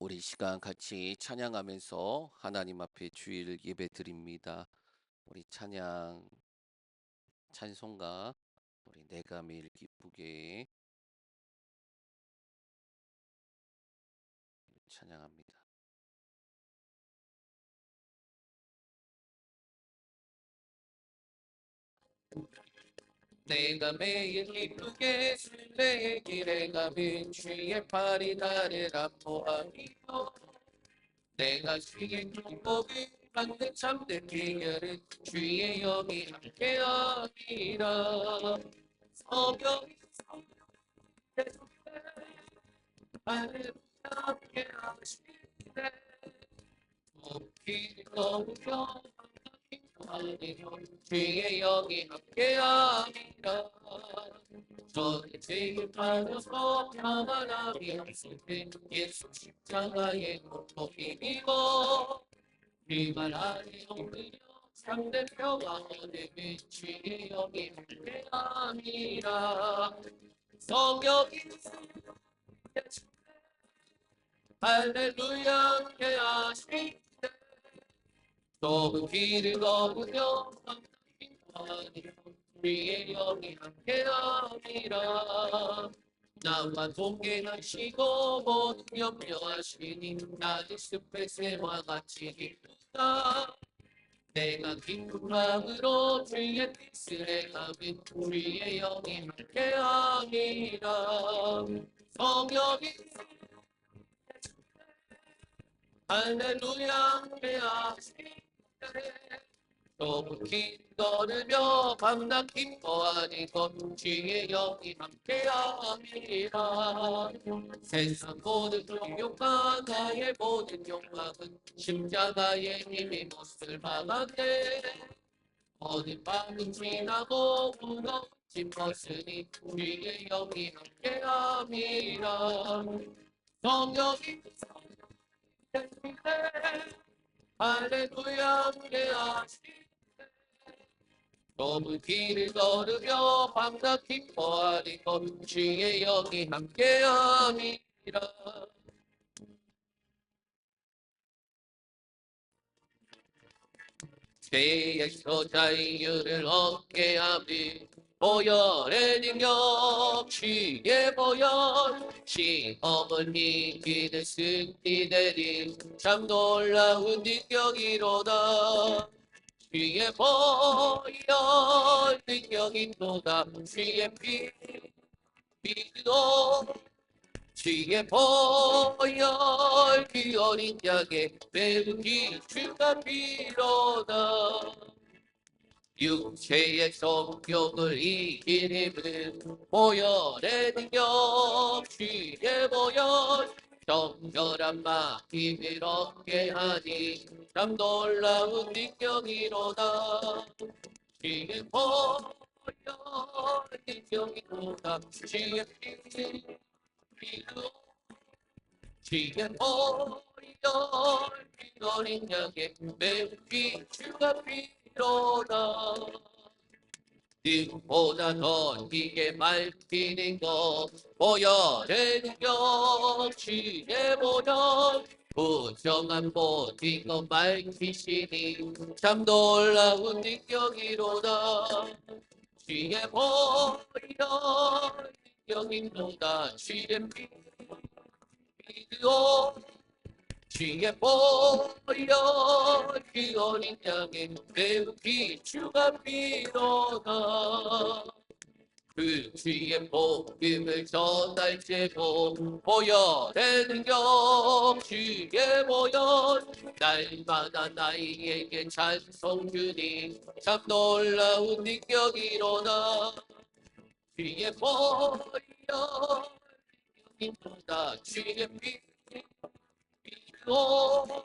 우리 시간 같이 찬양하면서 하나님 앞에 주일 예배 드립니다. 우리 찬송가 우리 내가 매일 기쁘게 찬양합니다. 내가 매일 기쁘게 순례의 길에 가면 주의 팔이 나를 안보하며 내가 주의 축복을 받는 참된 비결은 주의 영이 함께함이라. 성경이 할렐루야 함께하시네. 높이 넘겨 주의 영이 함께함이라. 저는 지금 받아서 평안함이 없을 때 예수 십자가의 고통 비비고 이말 안에 옮기며 참된 평화 얻으면 주의 영이 함께함이라. 성령이 할렐루야 함께하시네. 좁은 길을 걸으며 주의 영이 함께함이라. 나와 동행하시고 모든 염려하시니 나의 숲의 새와 같이 기쁘다. 내가 기쁜 마음으로 주의 뜻을 행하면 주의 영이 함께함이라. 성령이 할렐루야 함께하시네. 좁은 길 걸으며 밤낮 기뻐하니 주의 영이 함께함이라. 세상 모든 욕망과 나의 모든 욕망은 십자가의 힘이 못을 막았네. 어린 밤은 지나고 무거운 짐 벗으니 주의 영이 함께함이라. 성령이 할렐루야 함께하시네. 좁은 길을 걸으며 밤낮 기뻐하니 주의 영이 함께함이라. 죄에서 자유를 얻게 하니 보혈의 능력 주의 보혈 시험을 이기는 승리되리 참 놀라운 능력이로다. 주의 보혈 능력이로다. 주의 피도 주의 보혈 그 어린 양의 매우기 주가 필요다. 육체의 성욕을 이긴 힘은 보혈의 능력 주의 보혈 정결한 마음을 얻게 하니 참 놀라운 능력이로다. 주의 보혈 능력이로다. 주의 피로 주의 보혈 그 어린 양의 매우기 주가 필요다. 등보다 더 이게 밝히는 것 보혈의 능력 주의 보혈 부정한 모든 것 밝히시니 참 놀라운 능력이로다. 주의 보혈 능력이로다. 주의 피로 주의 보혈 그 어린 양의 매우기 주가 필요다. 그 주의 복음을 전할지고 보혈의 능력 주의 보혈 날마다 나에게 찬송 주니 참 놀라운 능력이로다. 주의 보혈 능력이로다. 주의 피로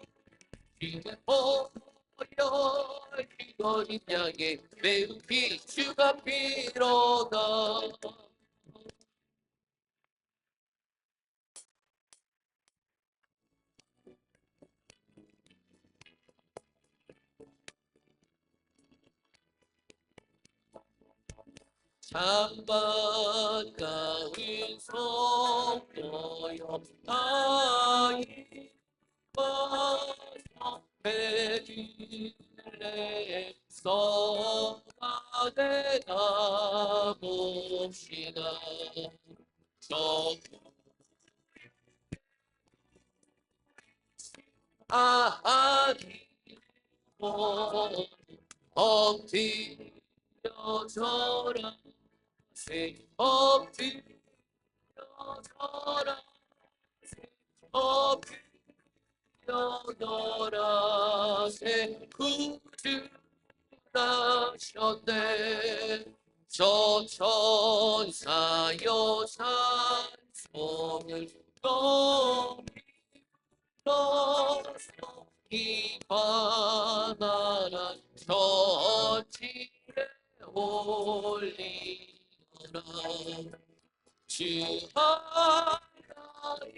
주의 보혈 그 어린 양의 매우기 주가 필요다. 참 반가운 성도여 나의 베들레헴서 아내 가봅시다. 저 아기고 엎드려 절하세 엎드려 절하세 엎드려 절하세 구주라셨네. 저 천사 여산 손을 넘어서 이 광활한 천지에 올리라. 주 하나님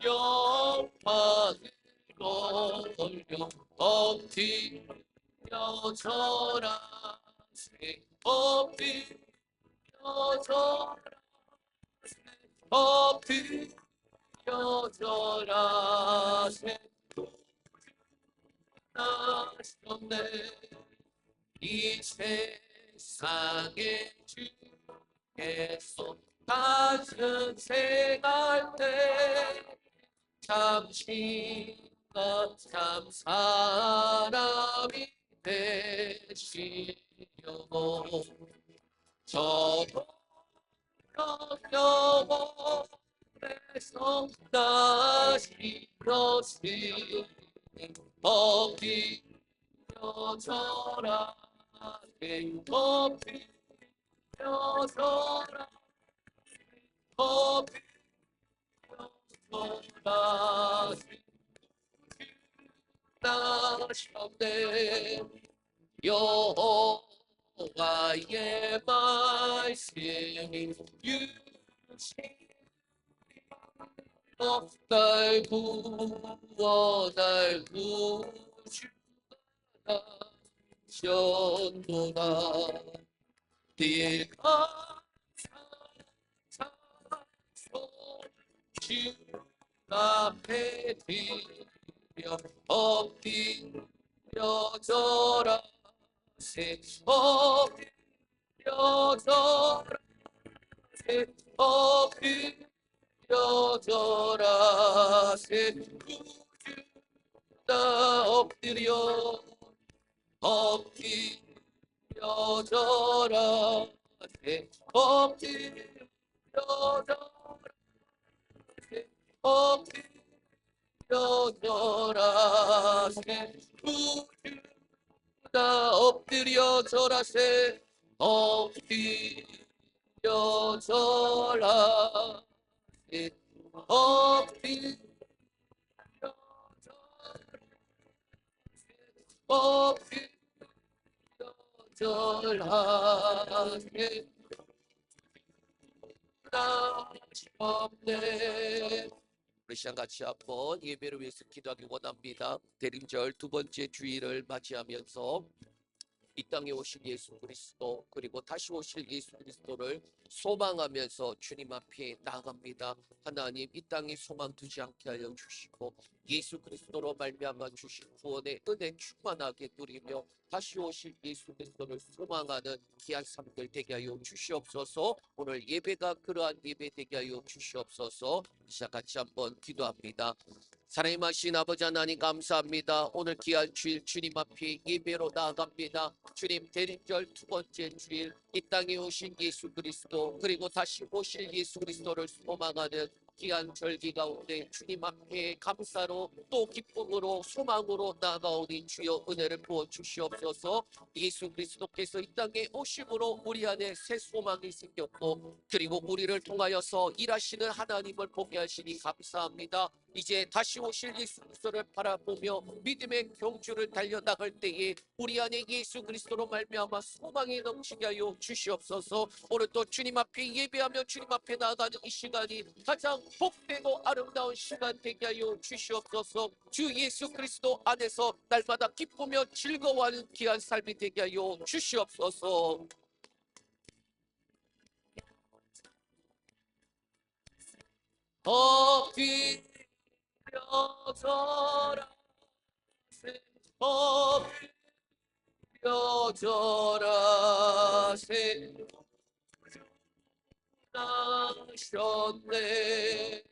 영광을 올려 엎드려 절하세 엎드려 절하세 엎드려 절하세 나셨네. 이 세상에 주께서 가슴 생할 때 잠시가 참 사람이 되시려고 저도 영원에서 다시 러시니 엎드려 절하세 엎드려 절하세 엎드려 절하세 나셨네. 여호와의 말씀이 유시어 날 구워 날 구주가 나셨노라. 네가 살아서 주 앞에 드려 엎드려 절하세 엎드려 절하세 엎드려 절하세 구주다 엎드려 절하세 엎드려 절하세 엎드려 절하세 구주다 엎드려 절하세 엎드려 절하세 엎드려 엎드려 절하세 나셨네. 우리 시간 같이 한번 예배를 위해서 기도하기 원합니다. 대림절 두 번째 주일을 맞이하면서 이 땅에 오실 예수 그리스도 그리고 다시 오실 예수 그리스도를 소망하면서 주님 앞에 나아갑니다. 하나님 이 땅에 소망 두지 않게 하여 주시고 예수 그리스도로 말미암아 주신 구원의 은혜 충만하게 누리며 다시 오실 예수 그리스도를 소망하는 귀한 삶들 되게 하여 주시옵소서. 오늘 예배가 그러한 예배 되게 하여 주시옵소서. 시작 같이 한번 기도합니다. 사랑하신 아버지 하나님 감사합니다. 오늘 귀한 주일 주님 앞에 예배로 나아갑니다. 주님 대림절 두 번째 주일 이 땅에 오신 예수 그리스도 그리고 다시 오실 예수 그리스도를 소망하는 귀한 절기 가운데 주님 앞에 감사로 또 기쁨으로 소망으로 나아가오니 주여 은혜를 부어 주시옵소서. 예수 그리스도께서 이 땅에 오심으로 우리 안에 새 소망이 생겼고 그리고 우리를 통하여서 일하시는 하나님을 보게 하시니 감사합니다. 이제 다시 오실 예수 그리스도를 바라보며 믿음의 경주를 달려나갈 때에 우리 안에 예수 그리스도로 말미암아 소망이 넘치게 하여 주시옵소서. 오늘 또 주님 앞에 예배하며 주님 앞에 나아가는 이 시간이 가장 복되고 아름다운 시간 되게 하여 주시옵소서. 주 예수 그리스도 안에서 날마다 기쁘며 즐거워하는 귀한 삶이 되게 하여 주시옵소서. 엎드려 펴져라 펴져라 나셨네.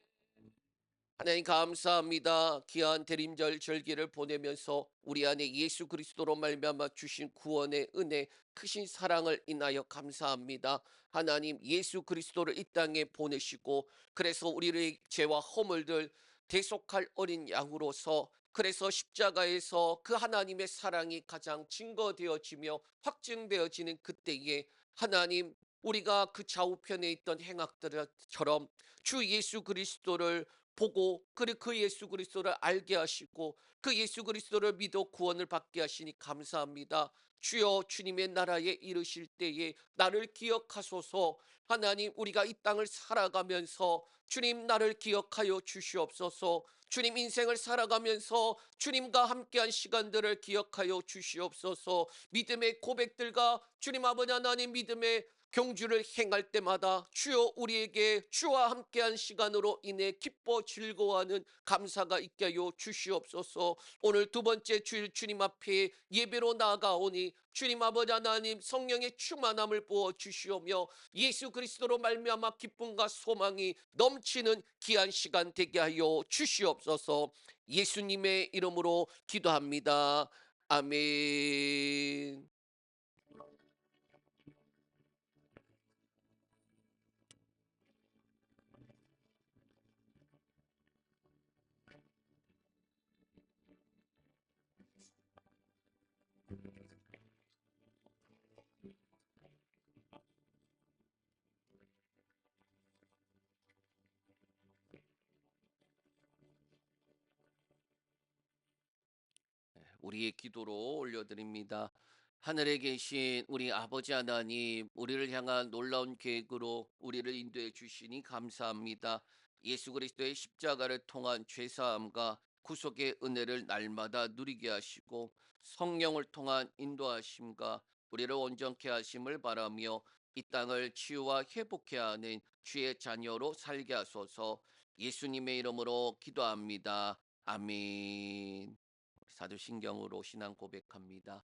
하나님 감사합니다. 귀한 대림절 절기를 보내면서 우리 안에 예수 그리스도로 말미암아 주신 구원의 은혜, 크신 사랑을 인하여 감사합니다. 하나님 예수 그리스도를 이 땅에 보내시고 그래서 우리의 죄와 허물들 대속할 어린 양으로서 그래서 십자가에서 그 하나님의 사랑이 가장 증거되어지며 확증되어지는 그때에 하나님 우리가 그 좌우편에 있던 행악들처럼 주 예수 그리스도를 보고 그리고 그 예수 그리스도를 알게 하시고 그 예수 그리스도를 믿어 구원을 받게 하시니 감사합니다. 주여 주님의 나라에 이르실 때에 나를 기억하소서. 하나님 우리가 이 땅을 살아가면서 주님 나를 기억하여 주시옵소서. 주님 인생을 살아가면서 주님과 함께한 시간들을 기억하여 주시옵소서. 믿음의 고백들과 주님 아버지 하나님 믿음의 경주를 행할 때마다 주여 우리에게 주와 함께한 시간으로 인해 기뻐 즐거워하는 감사가 있게 하여 주시옵소서. 오늘 두 번째 주일 주님 앞에 예배로 나아가오니 주님 아버지 하나님 성령의 충만함을 부어 주시오며 예수 그리스도로 말미암아 기쁨과 소망이 넘치는 귀한 시간 되게 하여 주시옵소서. 예수님의 이름으로 기도합니다. 아멘. 우리의 기도로 올려드립니다. 하늘에 계신 우리 아버지 하나님, 우리를 향한 놀라운 계획으로 우리를 인도해 주시니 감사합니다. 예수 그리스도의 십자가를 통한 죄사함과 구속의 은혜를 날마다 누리게 하시고 성령을 통한 인도하심과 우리를 온전케 하심을 바라며 이 땅을 치유와 회복케 하는 주의 자녀로 살게 하소서. 예수님의 이름으로 기도합니다. 아멘. 사도신경으로 신앙 고백합니다.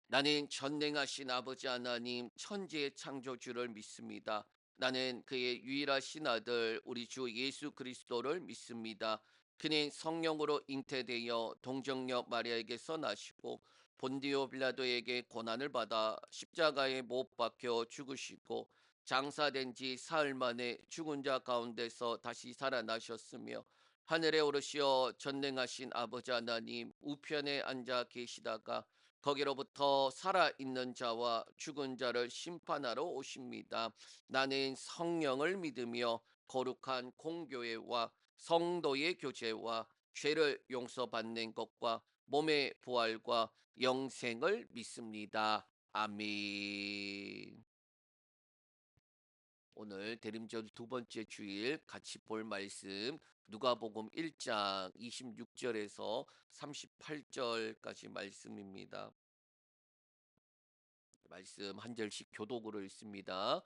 나는 전능하신 아버지 하나님 천지의 창조주를 믿습니다. 나는 그의 유일하신 아들 우리 주 예수 그리스도를 믿습니다. 그는 성령으로 잉태되어 동정녀 마리아에게서 나시고 본디오 빌라도에게 고난을 받아 십자가에 못 박혀 죽으시고 장사된 지 사흘 만에 죽은 자 가운데서 다시 살아나셨으며 하늘에 오르시어 전능하신 아버지 하나님 우편에 앉아 계시다가 거기로부터 살아있는 자와 죽은 자를 심판하러 오십니다. 나는 성령을 믿으며 거룩한 공교회와 성도의 교제와 죄를 용서받는 것과 몸의 부활과 영생을 믿습니다. 아멘. 오늘 대림절 두 번째 주일 같이 볼 말씀 누가복음 1장 26절에서 38절까지 말씀입니다. 말씀 한 절씩 교독으로 읽습니다.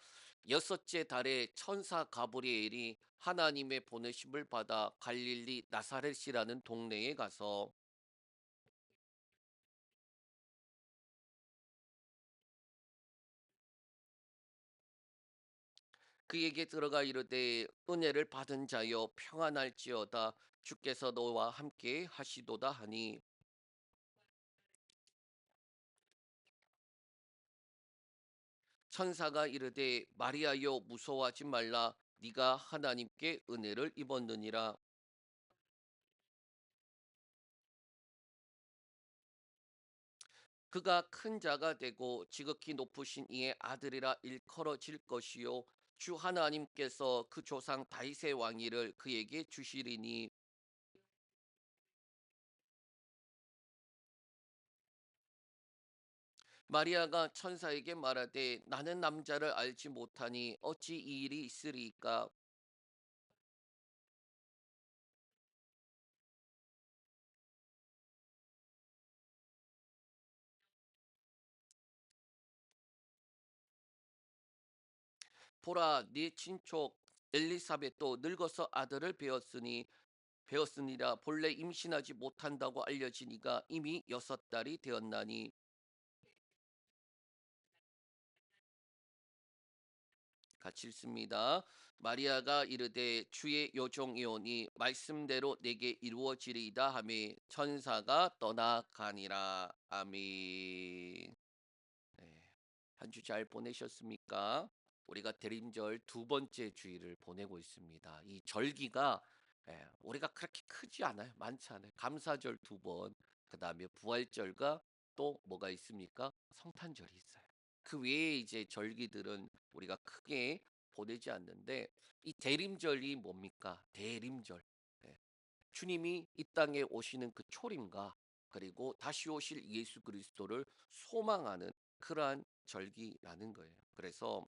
여섯째 달에 천사 가브리엘이 하나님의 보내심을 받아 갈릴리 나사렛이라는 동네에 가서 그에게 들어가 이르되 은혜를 받은 자여 평안할지어다 주께서 너와 함께 하시도다 하니 천사가 이르되 마리아여 무서워하지 말라 네가 하나님께 은혜를 입었느니라. 그가 큰 자가 되고 지극히 높으신 이의 아들이라 일컬어질 것이요 주 하나님께서 그 조상 다윗의 왕위를 그에게 주시리니 마리아가 천사에게 말하되 나는 남자를 알지 못하니 어찌 이 일이 있으리이까. 보라 네 친족 엘리사벳도 늙어서 아들을 배었으니 배웠으니라. 본래 임신하지 못한다고 알려진 이가 이미 6달이 되었나니. 같이 읽습니다. 마리아가 이르되 주의 요종이오니 말씀대로 내게 이루어지리이다 하매 천사가 떠나가니라. 아멘. 네. 한 주 잘 보내셨습니까? 우리가 대림절 두 번째 주일을 보내고 있습니다. 이 절기가 우리가 그렇게 크지 않아요. 많지 않아요. 감사절 두 번, 그 다음에 부활절과 또 뭐가 있습니까? 성탄절이 있어요. 그 외에 이제 절기들은 우리가 크게 보내지 않는데 이 대림절이 뭡니까? 대림절. 예. 주님이 이 땅에 오시는 그 초림과 그리고 다시 오실 예수 그리스도를 소망하는 그러한 절기라는 거예요. 그래서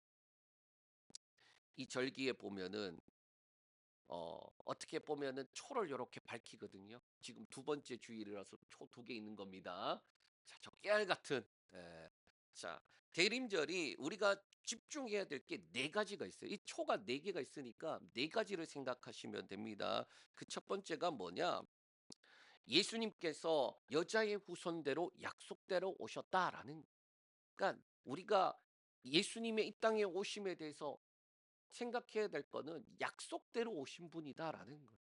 이 절기에 보면은 어떻게 보면은 초를 이렇게 밝히거든요. 지금 두 번째 주일이라서 초 두 개 있는 겁니다. 자, 저 깨알 같은 자, 대림절이 우리가 집중해야 될 게 네 가지가 있어요. 이 초가 네 개가 있으니까 네 가지를 생각하시면 됩니다. 그 첫 번째가 뭐냐? 예수님께서 여자의 후손대로 약속대로 오셨다라는, 그러니까 우리가 예수님의 이 땅에 오심에 대해서 생각해야 될 거는 약속대로 오신 분이다라는 거예요.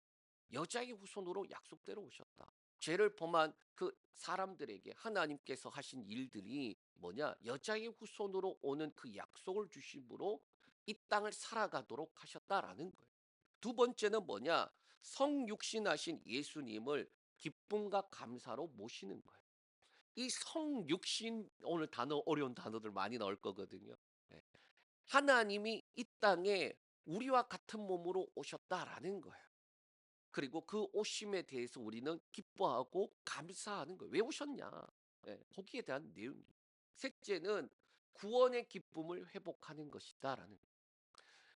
여자의 후손으로 약속대로 오셨다. 죄를 범한 그 사람들에게 하나님께서 하신 일들이 뭐냐? 여자의 후손으로 오는 그 약속을 주심으로 이 땅을 살아가도록 하셨다라는 거예요. 두 번째는 뭐냐? 성육신하신 예수님을 기쁨과 감사로 모시는 거예요. 이 성육신, 오늘 단어 어려운 단어들 많이 나올 거거든요. 예. 하나님이 이 땅에 우리와 같은 몸으로 오셨다라는 거예요. 그리고 그 오심에 대해서 우리는 기뻐하고 감사하는 거예요. 왜 오셨냐? 예, 거기에 대한 내용이. 셋째는 구원의 기쁨을 회복하는 것이다라는 거예요.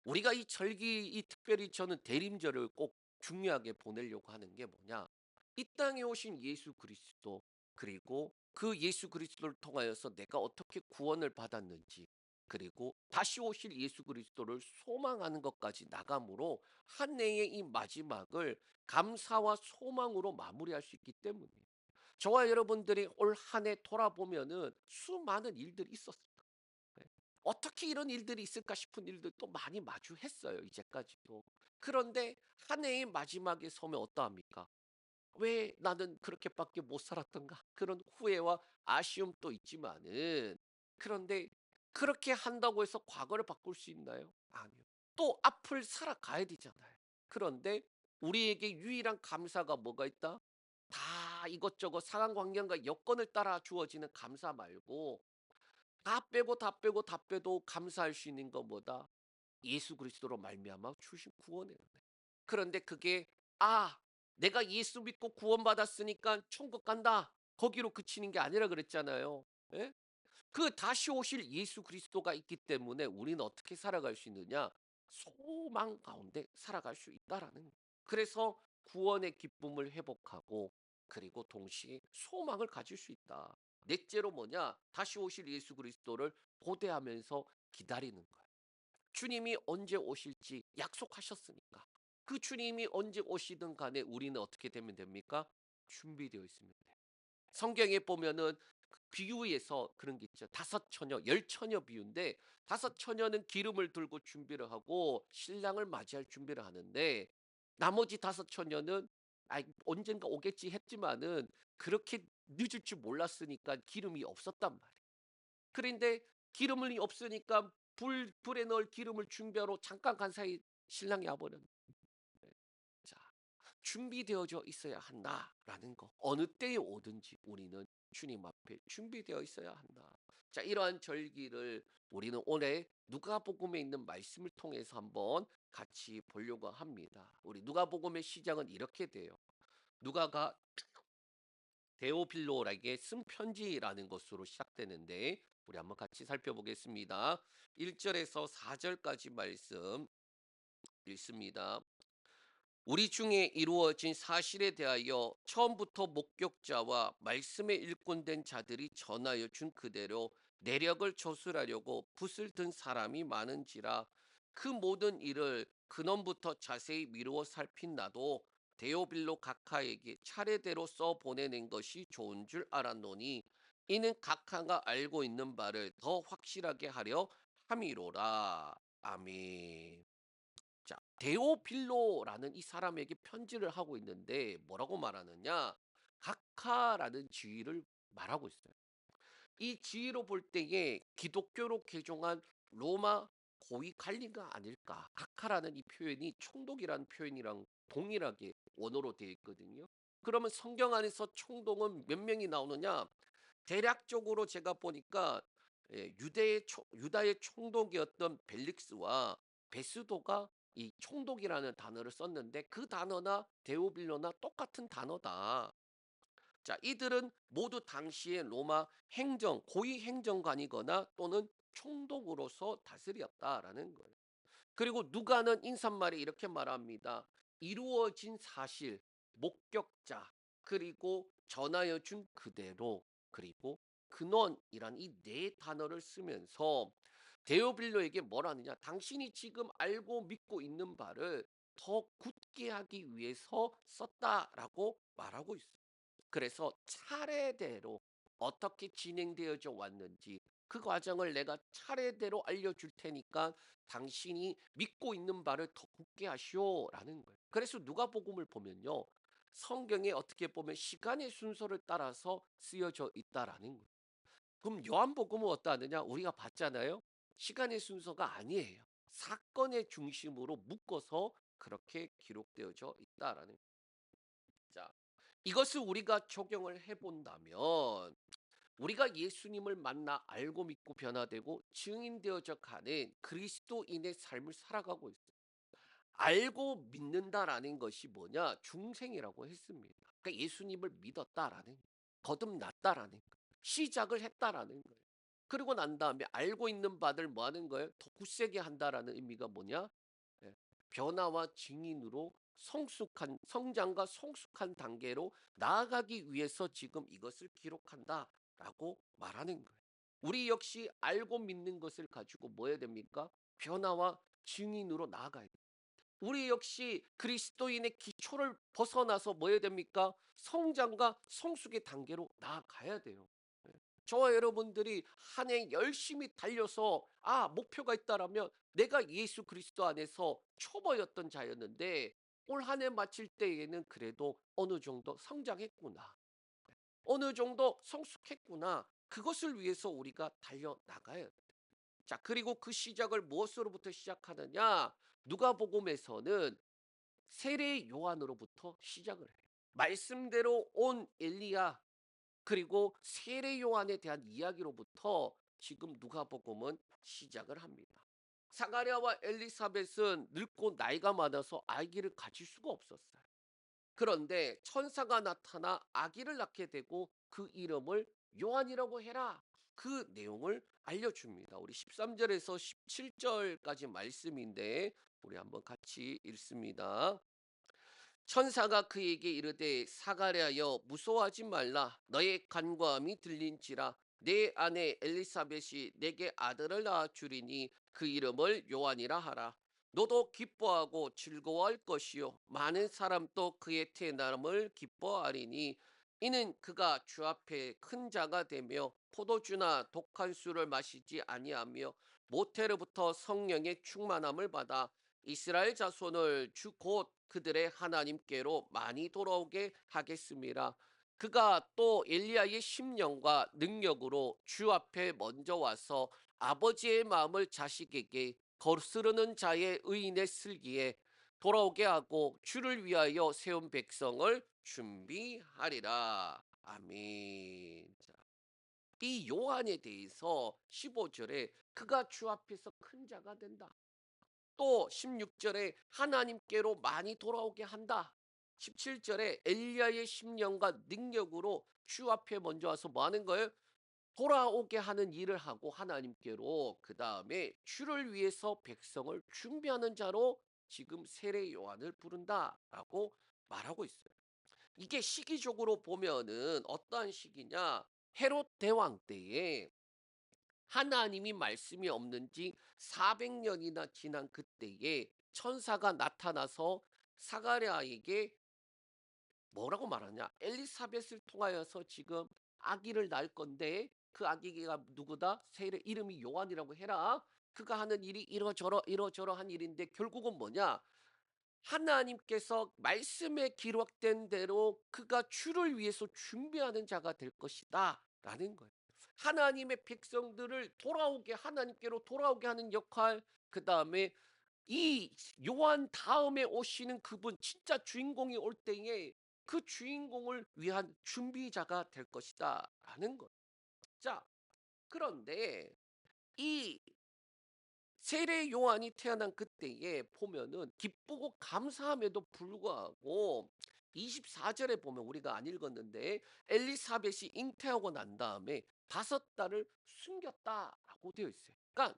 우리가 이 절기, 이 특별히 저는 대림절을 꼭 중요하게 보내려고 하는 게 뭐냐? 이 땅에 오신 예수 그리스도, 그리고 그 예수 그리스도를 통하여서 내가 어떻게 구원을 받았는지, 그리고 다시 오실 예수 그리스도를 소망하는 것까지 나감으로 한 해의 이 마지막을 감사와 소망으로 마무리할 수 있기 때문이에요. 저와 여러분들이 올 한 해 돌아보면은 수많은 일들이 있었어요. 네. 어떻게 이런 일들이 있을까 싶은 일들도 많이 마주했어요, 이제까지도. 그런데 한 해의 마지막에 서면 어떠합니까? 왜 나는 그렇게밖에 못 살았던가? 그런 후회와 아쉬움도 있지만은, 그런데 그렇게 한다고 해서 과거를 바꿀 수 있나요? 아니요. 또 앞을 살아가야 되잖아요. 그런데 우리에게 유일한 감사가 뭐가 있다? 다 이것저것 상황 환경과 여건을 따라 주어지는 감사 말고 다 빼고 다 빼고 다 빼도 감사할 수 있는 건 뭐다? 예수 그리스도로 말미암아 주신 구원의 은혜. 그런데 그게 아, 내가 예수 믿고 구원받았으니까 천국 간다. 거기로 그치는 게 아니라 그랬잖아요. 예? 그 다시 오실 예수 그리스도가 있기 때문에 우리는 어떻게 살아갈 수 있느냐? 소망 가운데 살아갈 수 있다라는 거예요. 그래서 구원의 기쁨을 회복하고 그리고 동시에 소망을 가질 수 있다. 넷째로 뭐냐? 다시 오실 예수 그리스도를 고대하면서 기다리는 거예요. 주님이 언제 오실지 약속하셨으니까. 그 주님이 언제 오시든 간에 우리는 어떻게 되면 됩니까? 준비되어 있으면 돼요. 성경에 보면은 그 비유에서 그런 게 있죠. 다섯 처녀, 열 처녀 비유인데 다섯 처녀는 기름을 들고 준비를 하고 신랑을 맞이할 준비를 하는데 나머지 다섯 처녀는 언젠가 오겠지 했지만은 그렇게 늦을 줄 몰랐으니까 기름이 없었단 말이에요. 그런데 기름이 없으니까 불에 넣을 기름을 준비하러 잠깐 간 사이 신랑이 와버렸네. 자, 준비되어져 있어야 한다라는 거. 어느 때에 오든지 우리는 주님 앞에 준비되어 있어야 한다. 자, 이러한 절기를 우리는 올해 누가복음에 있는 말씀을 통해서 한번 같이 보려고 합니다. 우리 누가복음의 시작은 이렇게 돼요. 누가가 데오빌로에게 쓴 편지라는 것으로 시작되는데 우리 한번 같이 살펴보겠습니다. 1절에서 4절까지 말씀 읽습니다. 우리 중에 이루어진 사실에 대하여 처음부터 목격자와 말씀에 일꾼된 자들이 전하여 준 그대로 내력을 조술하려고 붓을 든 사람이 많은지라 그 모든 일을 근원부터 자세히 미루어 살핀 나도 데오빌로 각하에게 차례대로 써 보내는 것이 좋은 줄 알았노니 이는 각하가 알고 있는 바를 더 확실하게 하려 함이로라. 아멘. 자, 데오빌로라는 이 사람에게 편지를 하고 있는데 뭐라고 말하느냐? 각하라는 지위를 말하고 있어요. 이 지위로 볼 때에 기독교로 개종한 로마 고위 관리가 아닐까. 각하라는 이 표현이 총독이라는 표현이랑 동일하게 원어로 되어 있거든요. 그러면 성경 안에서 총독은 몇 명이 나오느냐? 대략적으로 제가 보니까 유다의 총독이었던 벨릭스와 베스도가 이 총독이라는 단어를 썼는데 그 단어나 데오빌로나 똑같은 단어다. 자, 이들은 모두 당시의 로마 고위 행정관이거나 또는 총독으로서 다스렸다라는 거예요. 그리고 누가는 인사말에 이렇게 말합니다. 이루어진 사실, 목격자, 그리고 전하여 준 그대로, 그리고 근원이란 이 네 단어를 쓰면서 데오빌로에게 뭐라느냐? 당신이 지금 알고 믿고 있는 바를 더 굳게 하기 위해서 썼다라고 말하고 있어요. 그래서 차례대로 어떻게 진행되어져 왔는지 그 과정을 내가 차례대로 알려줄 테니까 당신이 믿고 있는 바를 더 굳게 하시오라는 거예요. 그래서 누가복음을 보면요. 성경에 어떻게 보면 시간의 순서를 따라서 쓰여져 있다라는 거예요. 그럼 요한복음은 어떠하느냐? 우리가 봤잖아요. 시간의 순서가 아니에요. 사건의 중심으로 묶어서 그렇게 기록되어져 있다라는 거예요. 자, 이것을 우리가 적용을 해 본다면 우리가 예수님을 만나 알고 믿고 변화되고 증인되어져 가는 그리스도인의 삶을 살아가고 있어요. 알고 믿는다라는 것이 뭐냐? 중생이라고 했습니다. 그러니까 예수님을 믿었다라는 거예요. 거듭났다라는 거예요. 시작을 했다라는 거예요. 그리고 난 다음에 알고 있는 바들 뭐 하는 거예요? 더 굳세게 한다라는 의미가 뭐냐? 예, 변화와 증인으로 성숙한 성장과 성숙한 단계로 나아가기 위해서 지금 이것을 기록한다라고 말하는 거예요. 우리 역시 알고 믿는 것을 가지고 뭐 해야 됩니까? 변화와 증인으로 나아가야 돼요. 우리 역시 그리스도인의 기초를 벗어나서 뭐 해야 됩니까? 성장과 성숙의 단계로 나아가야 돼요. 예. 저와 여러분들이 한 해 열심히 달려서 목표가 있다라면 내가 예수 그리스도 안에서 초보였던 자였는데 올 한 해 마칠 때에는 그래도 어느 정도 성장했구나. 어느 정도 성숙했구나. 그것을 위해서 우리가 달려나가야 돼요. 자, 그리고 그 시작을 무엇으로부터 시작하느냐? 누가복음에서는 세례 요한으로부터 시작을 해요. 말씀대로 온 엘리야 그리고 세례 요한에 대한 이야기로부터 지금 누가복음은 시작을 합니다. 사가랴와 엘리사벳은 늙고 나이가 많아서 아기를 가질 수가 없었어요. 그런데 천사가 나타나 아기를 낳게 되고 그 이름을 요한이라고 해라. 그 내용을 알려줍니다. 우리 13절에서 17절까지 말씀인데 우리 한번 같이 읽습니다. 천사가 그에게 이르되 사가랴여 무서워하지 말라 너의 간구함이 들린지라 내 아내 엘리사벳이 내게 아들을 낳아 주리니 그 이름을 요한이라 하라. 너도 기뻐하고 즐거워할 것이요 많은 사람도 그의 태어남을 기뻐하리니 이는 그가 주 앞에 큰 자가 되며 포도주나 독한 술을 마시지 아니하며 모태로부터 성령의 충만함을 받아 이스라엘 자손을 주 곧 그들의 하나님께로 많이 돌아오게 하겠습니다. 그가 또 엘리야의 심령과 능력으로 주 앞에 먼저 와서 아버지의 마음을 자식에게 거스르는 자의 의인의 슬기에 돌아오게 하고 주를 위하여 세운 백성을 준비하리라. 아멘. 자, 이 요한에 대해서 15절에 그가 주 앞에서 큰 자가 된다. 또 16절에 하나님께로 많이 돌아오게 한다. 17절에 엘리야의 심령과 능력으로 주 앞에 먼저 와서 뭐 하는 거예요? 돌아오게 하는 일을 하고 하나님께로 그 다음에 주를 위해서 백성을 준비하는 자로 지금 세례 요한을 부른다라고 말하고 있어요. 이게 시기적으로 보면은 어떠한 시기냐? 헤롯 대왕 때에 하나님이 말씀이 없는 지 400년이나 지난 그때에 천사가 나타나서 사가랴에게 뭐라고 말하냐? 엘리사벳을 통하여서 지금 아기를 낳을 건데 그 아기가 누구다? 세례 이름이 요한이라고 해라. 그가 하는 일이 이러저러한 일인데 결국은 뭐냐? 하나님께서 말씀에 기록된 대로 그가 주를 위해서 준비하는 자가 될 것이다. 라는 거예요. 하나님의 백성들을 돌아오게 하나님께로 돌아오게 하는 역할, 그 다음에 이 요한 다음에 오시는 그분 진짜 주인공이 올 때에 그 주인공을 위한 준비자가 될 것이다 라는 것. 자, 그런데 이 세례 요한이 태어난 그때에 보면은 기쁘고 감사함에도 불구하고 24절에 보면 우리가 안 읽었는데 엘리사벳이 잉태하고 난 다음에 5달을 숨겼다라고 되어 있어요. 그러니까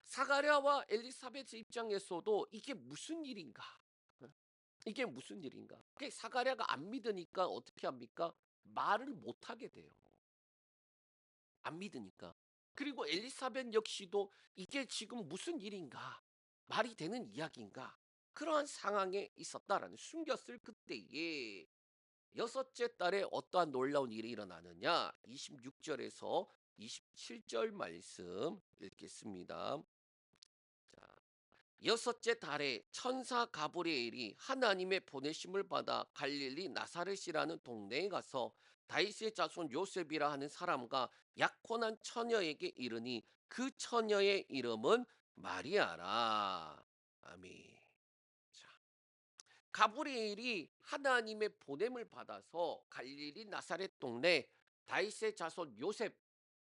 사가랴와 엘리사벳의 입장에서도 이게 무슨 일인가? 어? 이게 무슨 일인가? 사가랴가 안 믿으니까 어떻게 합니까? 말을 못 하게 돼요. 안 믿으니까. 그리고 엘리사벳 역시도 이게 지금 무슨 일인가? 말이 되는 이야기인가? 그러한 상황에 있었다라는 숨겼을 그때에 여섯째 달에 어떠한 놀라운 일이 일어나느냐? 26절에서 27절 말씀 읽겠습니다. 자, 여섯째 달에 천사 가브리엘이 하나님의 보내심을 받아 갈릴리 나사렛이라는 동네에 가서 다윗의 자손 요셉이라 하는 사람과 약혼한 처녀에게 이르니 그 처녀의 이름은 마리아라. 아멘. 자, 가브리엘이 하나님의 보냄을 받아서 갈릴리 나사렛 동네 다윗의 자손 요셉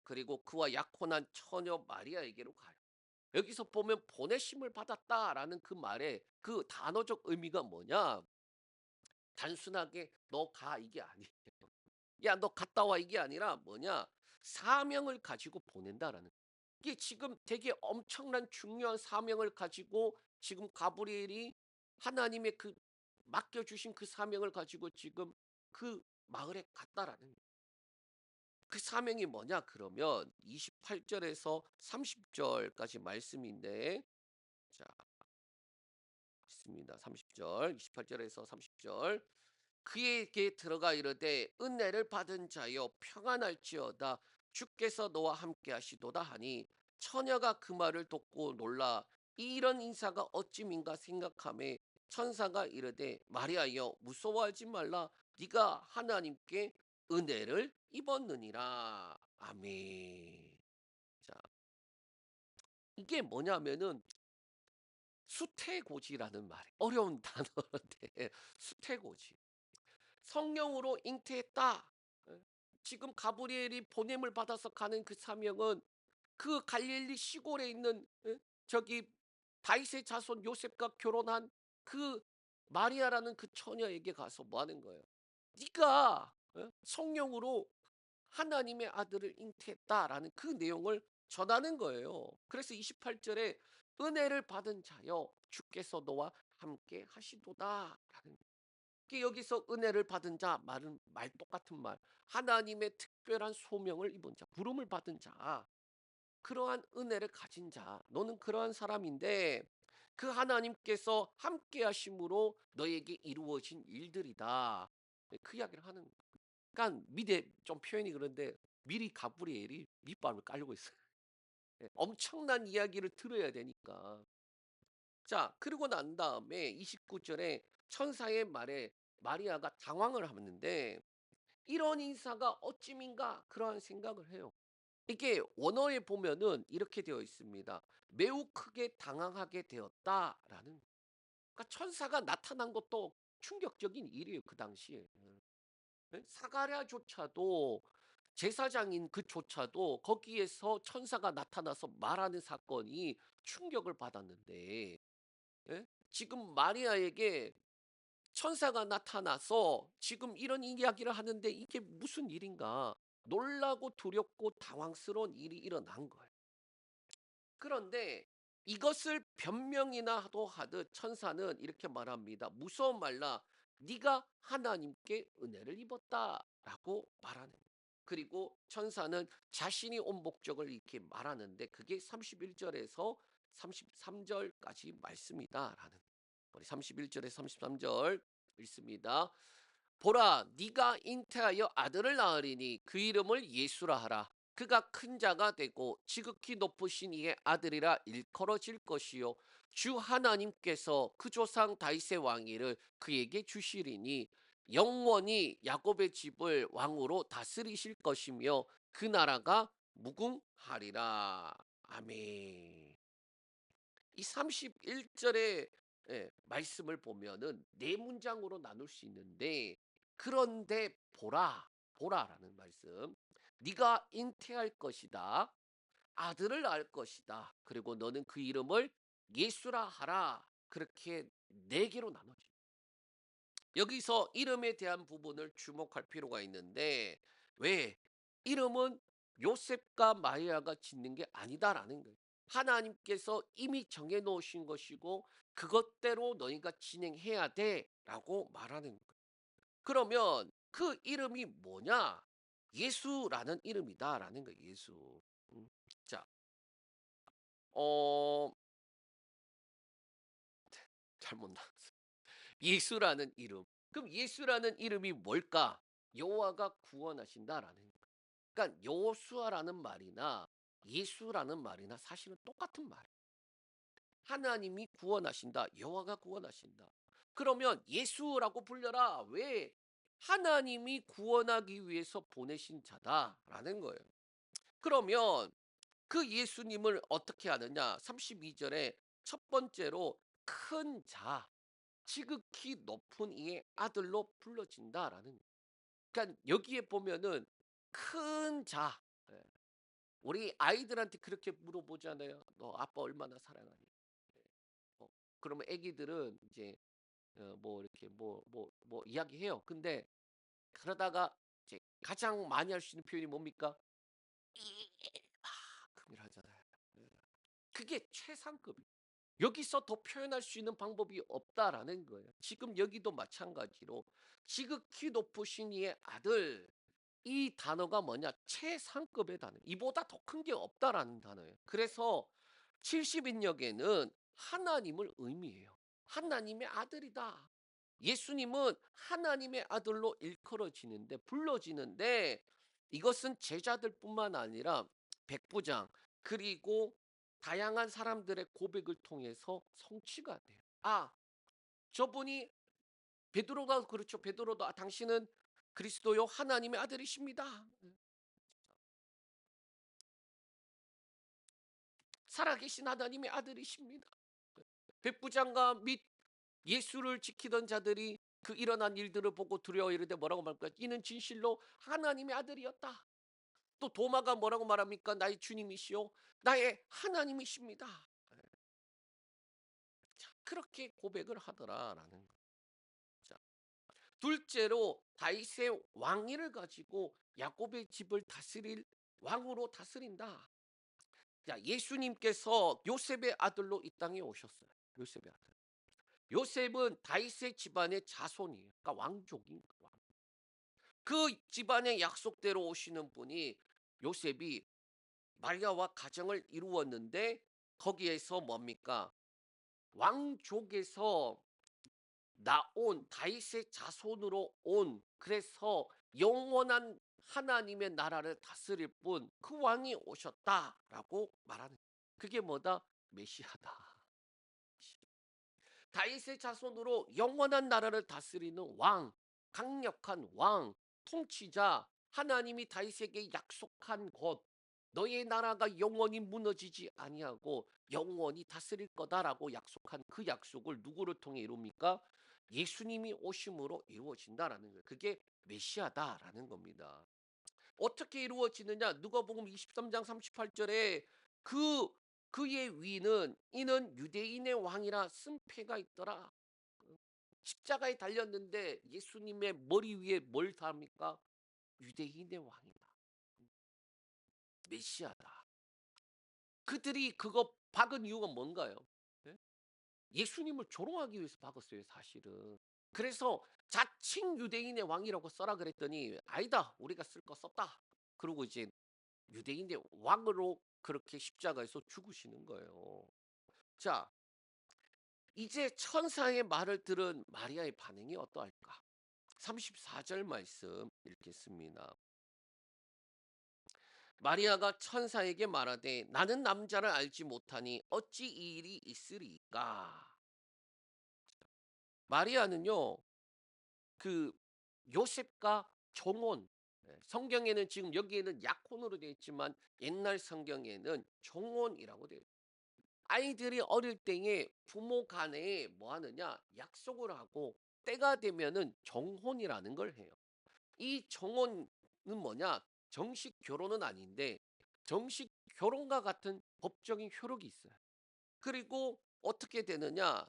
그리고 그와 약혼한 처녀 마리아에게로 가요. 여기서 보면 보내심을 받았다라는 그 말의 그 단어적 의미가 뭐냐? 단순하게 너 가 이게 아니에요. 야, 너 갔다 와 이게 아니라 뭐냐? 사명을 가지고 보낸다라는. 이게 지금 되게 엄청난 중요한 사명을 가지고 지금 가브리엘이 하나님의 그 맡겨주신 그 사명을 가지고 지금 그 마을에 갔다라는. 그 사명이 뭐냐? 그러면 28절에서 30절까지 말씀인데, 자, 있습니다. 30절, 28절에서 30절. 그에게 들어가 이르되 은혜를 받은 자여 평안할지어다 주께서 너와 함께 하시도다 하니 처녀가 그 말을 듣고 놀라 이런 인사가 어찌민가 생각하매 천사가 이르되 마리아여 무서워하지 말라 네가 하나님께 은혜를 입었느니라. 아멘. 자, 이게 뭐냐면은 수태고지라는 말. 어려운 단어인데 수태고지. 성령으로 잉태했다. 예. 지금 가브리엘이 보냄을 받아서 가는 그 사명은 그 갈릴리 시골에 있는 저기 다윗의 자손 요셉과 결혼한 그 마리아라는 그 처녀에게 가서 뭐 하는 거예요? 네가 성령으로 하나님의 아들을 잉태했다라는 그 내용을 전하는 거예요. 그래서 28절에 은혜를 받은 자여 주께서 너와 함께 하시도다라는 여기서 은혜를 받은 자 말은 말 똑같은 말. 하나님의 특별한 소명을 입은 자, 부름을 받은 자, 그러한 은혜를 가진 자. 너는 그러한 사람인데 그 하나님께서 함께 하심으로 너에게 이루어진 일들이다. 그 이야기를 하는 거야. 그러니까 미래 좀 표현이 그런데 미리 가브리엘이 밑밥을 깔고 있어요. 예, 엄청난 이야기를 들어야 되니까. 자, 그러고 난 다음에 29절에 천사의 말에 마리아가 당황을 하는데 이런 인사가 어찌민가 그러한 생각을 해요. 이게 원어에 보면은 이렇게 되어 있습니다. 매우 크게 당황하게 되었다라는. 그러니까 천사가 나타난 것도 충격적인 일이에요 그 당시에. 사가랴조차도 제사장인 그조차도 거기에서 천사가 나타나서 말하는 사건이 충격을 받았는데 지금 마리아에게 천사가 나타나서 지금 이런 이야기를 하는데 이게 무슨 일인가? 놀라고 두렵고 당황스러운 일이 일어난 거예요. 그런데 이것을 변명이나도 하듯 천사는 이렇게 말합니다. 무서워 말라. 네가 하나님께 은혜를 입었다라고 말하는 거예요. 그리고 천사는 자신이 온 목적을 이렇게 말하는데 그게 31절에서 33절까지 말씀이다라는. 우리 31절에 33절 읽습니다. 보라, 네가 잉태하여 아들을 낳으리니 그 이름을 예수라 하라. 그가 큰 자가 되고 지극히 높으신 이의 아들이라 일컬어질 것이요 주 하나님께서 그 조상 다윗의 왕위를 그에게 주시리니 영원히 야곱의 집을 왕으로 다스리실 것이며 그 나라가 무궁하리라. 아멘. 이 31절의 말씀을 보면은 네 문장으로 나눌 수 있는데, 그런데 보라라는 말씀. 네가 잉태할 것이다. 아들을 낳을 것이다. 그리고 너는 그 이름을 예수라 하라. 그렇게 네 개로 나눠져. 여기서 이름에 대한 부분을 주목할 필요가 있는데, 왜? 이름은 요셉과 마리아가 짓는 게 아니다라는 거예요. 하나님께서 이미 정해 놓으신 것이고 그것대로 너희가 진행해야 돼라고 말하는 거예요. 그러면 그 이름이 뭐냐? 예수라는 이름이다라는 거예요. 예수. 음. 자, 어, 잘못 나왔어. 예수라는 이름. 그럼 예수라는 이름이 뭘까? 여호와가 구원하신다라는 거예요. 그러니까 여호수아라는 말이나 예수라는 말이나 사실은 똑같은 말이에요. 하나님이 구원하신다. 여호와가 구원하신다. 그러면 예수라고 불려라. 왜? 하나님이 구원하기 위해서 보내신 자다라는 거예요. 그러면 그 예수님을 어떻게 하느냐? 32절에 첫 번째로 큰 자, 지극히 높은 이의 아들로 불러진다라는 거예요. 그러니까 여기에 보면은 큰 자. 예. 우리 아이들한테 그렇게 물어보잖아요. 너 아빠 얼마나 사랑하니? 예. 어, 그러면 애기들은 이제 뭐 이렇게 뭐 이야기해요. 근데 그러다가 이제 가장 많이 할 수 있는 표현이 뭡니까? 이만큼이라 하잖아요. 예. 그게 최상급이에요. 여기서 더 표현할 수 있는 방법이 없다라는 거예요. 지금 여기도 마찬가지로 지극히 높으신 이의 아들, 이 단어가 뭐냐? 최상급의 단어. 이보다 더 큰 게 없다라는 단어예요. 그래서 70인역에는 하나님을 의미해요. 하나님의 아들이다. 예수님은 하나님의 아들로 일컬어지는데, 불러지는데, 이것은 제자들뿐만 아니라 백부장 그리고 다양한 사람들의 고백을 통해서 성취가 돼요. 아, 저분이 베드로가 그렇죠. 베드로도 당신은 그리스도요 하나님의 아들이십니다. 살아계신 하나님의 아들이십니다. 백부장과 및 예수를 지키던 자들이 그 일어난 일들을 보고 두려워 이르되 뭐라고 말할까요? 이는 진실로 하나님의 아들이었다. 또 도마가 뭐라고 말합니까? 나의 주님이시요 나의 하나님이십니다. 자, 그렇게 고백을 하더라라는 거. 자, 둘째로 다윗의 왕위를 가지고 야곱의 집을 다스릴 왕으로 다스린다. 자, 예수님께서 요셉의 아들로 이 땅에 오셨어요. 요셉의 아들. 요셉은 다윗의 집안의 자손이에요. 그러니까 왕족인 거예요. 그 집안의 약속대로 오시는 분이 요셉이 마리아와 가정을 이루었는데, 거기에서 뭡니까? 왕족에서 나온 다윗의 자손으로 온, 그래서 영원한 하나님의 나라를 다스릴 분, 그 왕이 오셨다라고 말하는, 그게 뭐다? 메시아다. 다윗의 자손으로 영원한 나라를 다스리는 왕, 강력한 왕, 통치자, 하나님이 다윗에게 약속한 것, 너의 나라가 영원히 무너지지 아니하고 영원히 다스릴 거다라고 약속한 그 약속을 누구를 통해 이룹니까? 예수님이 오심으로 이루어진다라는 거예요. 그게 메시아다라는 겁니다. 어떻게 이루어지느냐? 누가복음 23장 38절에 그 그의 위는 이는 유대인의 왕이라 쓴패가 있더라. 십자가에 달렸는데 예수님의 머리 위에 뭘 답니까? 유대인의 왕이다. 메시아다. 그들이 그거 박은 이유가 뭔가요? 예? 예수님을 조롱하기 위해서 박았어요, 사실은. 그래서 자칭 유대인의 왕이라고 써라 그랬더니 아니다. 우리가 쓸 거 썼다. 그리고 이제 유대인의 왕으로 그렇게 십자가에서 죽으시는 거예요. 자, 이제 천사의 말을 들은 마리아의 반응이 어떠할까? 34절 말씀 읽겠습니다. 마리아가 천사에게 말하되 나는 남자를 알지 못하니 어찌 이 일이 있으리까? 마리아는요, 그 요셉과 정혼, 성경에는 지금 여기에는 약혼으로 되어 있지만 옛날 성경에는 정혼이라고 되어 있어요. 아이들이 어릴 때에 부모 간에 뭐 하느냐 약속을 하고 때가 되면은 정혼이라는 걸 해요. 이 정혼은 뭐냐? 정식 결혼은 아닌데 정식 결혼과 같은 법적인 효력이 있어요. 그리고 어떻게 되느냐?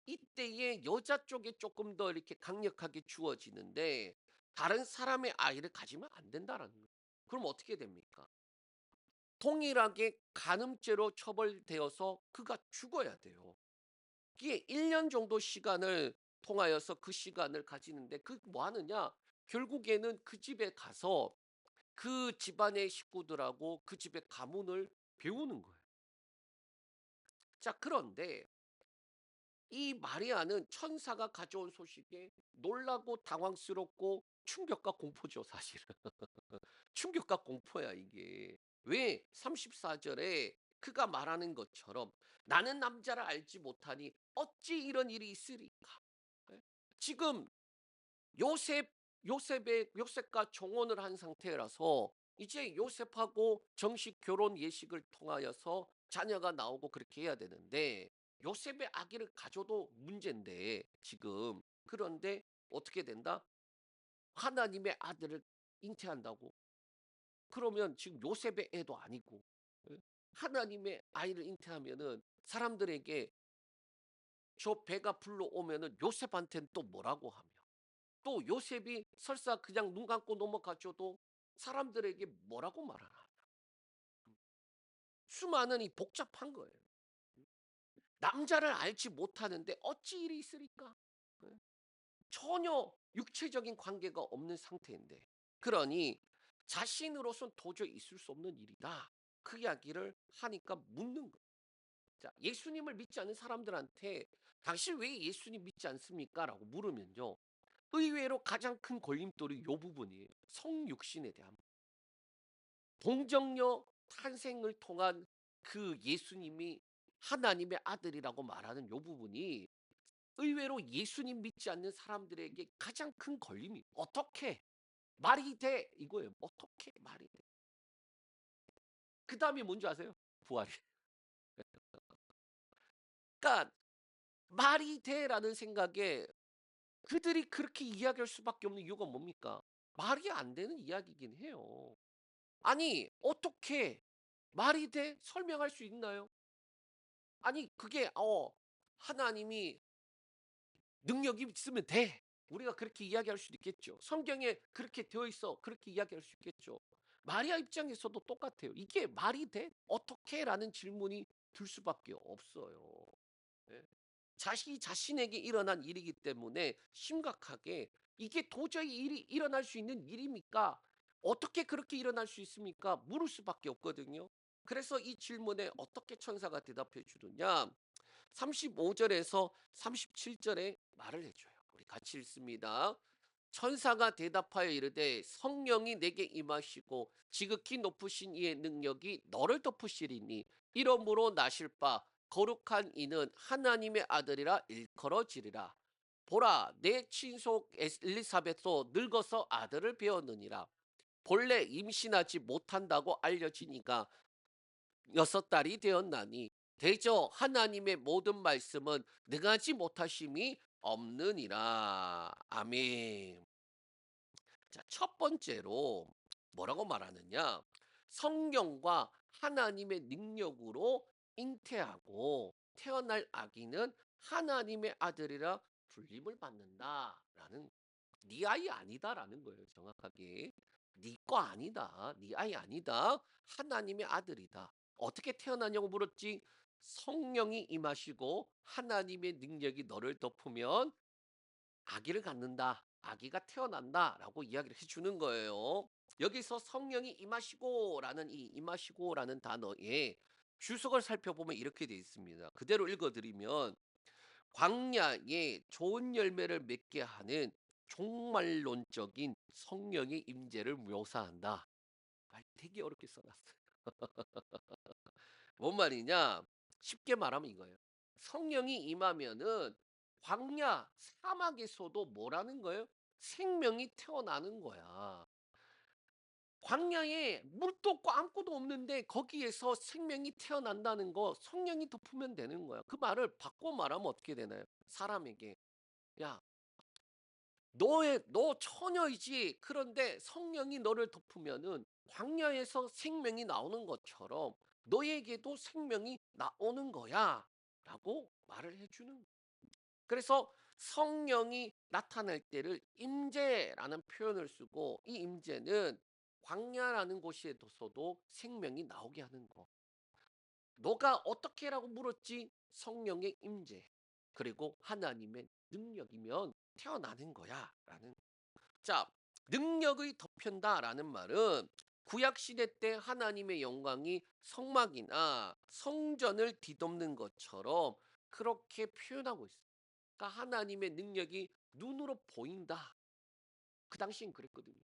이때에 여자 쪽에 조금 더 이렇게 강력하게 주어지는데 다른 사람의 아이를 가지면 안 된다라는 거예요. 그럼 어떻게 됩니까? 동일하게 간음죄로 처벌되어서 그가 죽어야 돼요. 이게 1년 정도 시간을 통하여서 그 시간을 가지는데 그 뭐 하느냐? 결국에는 그 집에 가서 그 집안의 식구들하고 그 집의 가문을 배우는 거예요. 자, 그런데 이 마리아는 천사가 가져온 소식에 놀라고 당황스럽고 충격과 공포죠, 사실은. 충격과 공포야, 이게. 왜? 34절에 그가 말하는 것처럼 나는 남자를 알지 못하니 어찌 이런 일이 있으리까? 예? 지금 요셉 요셉과 정혼을 한 상태라서 이제 요셉하고 정식 결혼 예식을 통하여서 자녀가 나오고 그렇게 해야 되는데 요셉의 아기를 가져도 문제인데 지금 그런데 어떻게 된다? 하나님의 아들을 잉태한다고? 그러면 지금 요셉의 애도 아니고 예? 하나님의 아이를 잉태하면은 사람들에게 저 배가 불러오면은 요셉한테는 또 뭐라고 하며 또 요셉이 설사 그냥 눈 감고 넘어가줘도 사람들에게 뭐라고 말하나. 수많은 이 복잡한 거예요. 남자를 알지 못하는데 어찌 일이 있으리까? 예. 전혀 육체적인 관계가 없는 상태인데. 그러니 자신으로선 도저히 있을 수 없는 일이다. 그 이야기를 하니까 묻는 거예요. 자, 예수님을 믿지 않는 사람들한테 당신 왜 예수님 믿지 않습니까? 라고 물으면요. 의외로 가장 큰 걸림돌이 요 부분이에요. 성육신에 대한. 동정녀 탄생을 통한 그 예수님이 하나님의 아들이라고 말하는 요 부분이 의외로 예수님 믿지 않는 사람들에게 가장 큰 걸림이 어떻게 말이 돼 이거예요. 어떻게 말이 돼? 그 다음이 뭔지 아세요? 부활이. 그러니까 말이 돼라는 생각에 그들이 그렇게 이야기할 수밖에 없는 이유가 뭡니까? 말이 안 되는 이야기긴 해요. 아니, 어떻게 말이 돼? 설명할 수 있나요? 아니, 그게 하나님이 능력이 있으면 돼. 우리가 그렇게 이야기할 수도 있겠죠. 성경에 그렇게 되어 있어. 그렇게 이야기할 수 있겠죠. 마리아 입장에서도 똑같아요. 이게 말이 돼? 어떻게? 라는 질문이 들 수밖에 없어요. 예. 자신에게 일어난 일이기 때문에 심각하게 이게 도저히 일이 일어날 수 있는 일입니까? 어떻게 그렇게 일어날 수 있습니까? 물을 수밖에 없거든요. 그래서 이 질문에 어떻게 천사가 대답해 주느냐? 35절에서 37절에 말을 해줘요. 우리 같이 읽습니다. 천사가 대답하여 이르되 성령이 내게 임하시고 지극히 높으신 이의 능력이 너를 덮으시리니 이러므로 나실 바 거룩한 이는 하나님의 아들이라 일컬어지리라. 보라 내 친속 엘리사벳도 늙어서 아들을 배웠느니라. 본래 임신하지 못한다고 알려지니까 6달이 되었나니 대저 하나님의 모든 말씀은 능하지 못하심이 없느니라. 아멘. 자, 첫 번째로 뭐라고 말하느냐? 성령과 하나님의 능력으로 잉태하고 태어날 아기는 하나님의 아들이라 불림을 받는다라는 네 아이 아니다라는 거예요. 정확하게. 네 거 아니다. 네 아이 아니다. 하나님의 아들이다. 어떻게 태어나냐고 물었지. 성령이 임하시고 하나님의 능력이 너를 덮으면 아기를 갖는다. 아기가 태어난다라고 이야기를 해주는 거예요. 여기서 성령이 임하시고라는 이 임하시고라는 단어에 주석을 살펴보면 이렇게 되어 있습니다. 그대로 읽어드리면 광야에 좋은 열매를 맺게 하는 종말론적인 성령의 임재를 묘사한다. 아 되게 어렵게 써 놨어요. 뭔 말이냐? 쉽게 말하면 이거예요. 성령이 임하면은 광야, 사막에서도 뭐라는 거예요? 생명이 태어나는 거야. 광야에 물도 없고 아무것도 없는데 거기에서 생명이 태어난다는 거 성령이 덮으면 되는 거야. 그 말을 바꿔 말하면 어떻게 되나요? 사람에게. 야, 너 처녀이지. 그런데 성령이 너를 덮으면은 광야에서 생명이 나오는 것처럼 너에게도 생명이 나오는 거야. 라고 말을 해주는 거야. 그래서 성령이 나타날 때를 임재라는 표현을 쓰고 이 임재는 광야라는 곳에서도 생명이 나오게 하는 거. 너가 어떻게라고 물었지? 성령의 임재. 그리고 하나님의 능력이면 태어나는 거야. 라는. 자, 능력의 덮연다라는 말은 구약 시대 때 하나님의 영광이 성막이나 성전을 뒤덮는 것처럼 그렇게 표현하고 있어요. 그러니까 하나님의 능력이 눈으로 보인다. 그 당시엔 그랬거든요.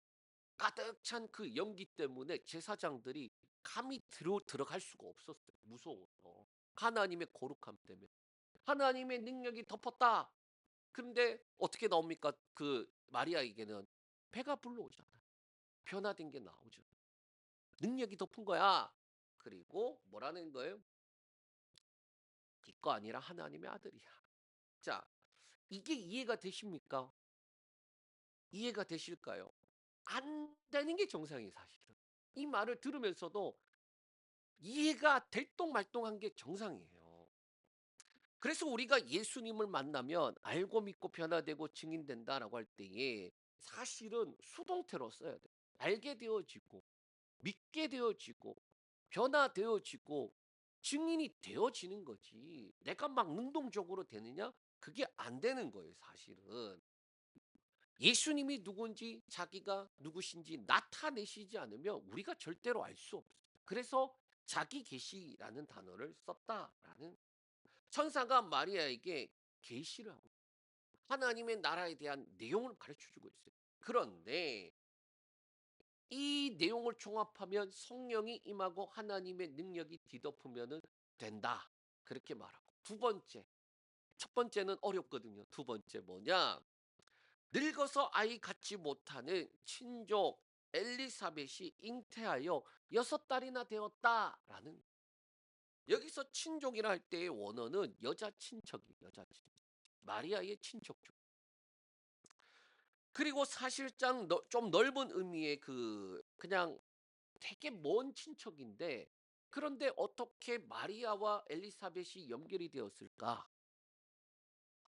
가득 찬 그 연기 때문에 제사장들이 감히 들어갈 수가 없었어요. 무서워서. 하나님의 거룩함 때문에. 하나님의 능력이 덮었다. 근데 어떻게 나옵니까? 그 마리아에게는 배가 불러오잖아. 변화된 게 나오죠. 능력이 덮은 거야. 그리고 뭐라는 거예요? 네거 아니라 하나님의 아들이야. 자, 이게 이해가 되십니까? 이해가 되실까요? 안 되는 게 정상이에요, 사실은. 이 말을 들으면서도 이해가 될똥말똥한 게 정상이에요. 그래서 우리가 예수님을 만나면 알고 믿고 변화되고 증인된다라고 할 때에 사실은 수동태로 써야 돼요. 알게 되어지고 믿게 되어지고 변화되어지고 증인이 되어지는 거지. 내가 막 능동적으로 되느냐? 그게 안 되는 거예요, 사실은. 예수님이 누군지 자기가 누구신지 나타내시지 않으면 우리가 절대로 알 수 없어요. 그래서 자기 계시라는 단어를 썼다라는 천사가 마리아에게 계시를 하고 하나님의 나라에 대한 내용을 가르쳐 주고 있어요. 그런데 이 내용을 종합하면 성령이 임하고 하나님의 능력이 뒤덮으면 된다. 그렇게 말하고. 두 번째. 첫 번째는 어렵거든요. 두 번째 뭐냐? 늙어서 아이 갖지 못하는 친족 엘리사벳이 잉태하여 6달이나 되었다라는. 여기서 친족이라 할 때의 원어는 여자 친척이 여자 친척. 마리아의 친척죠. 그리고 사실상 좀 넓은 의미의 그냥 되게 먼 친척인데 그런데 어떻게 마리아와 엘리사벳이 연결이 되었을까?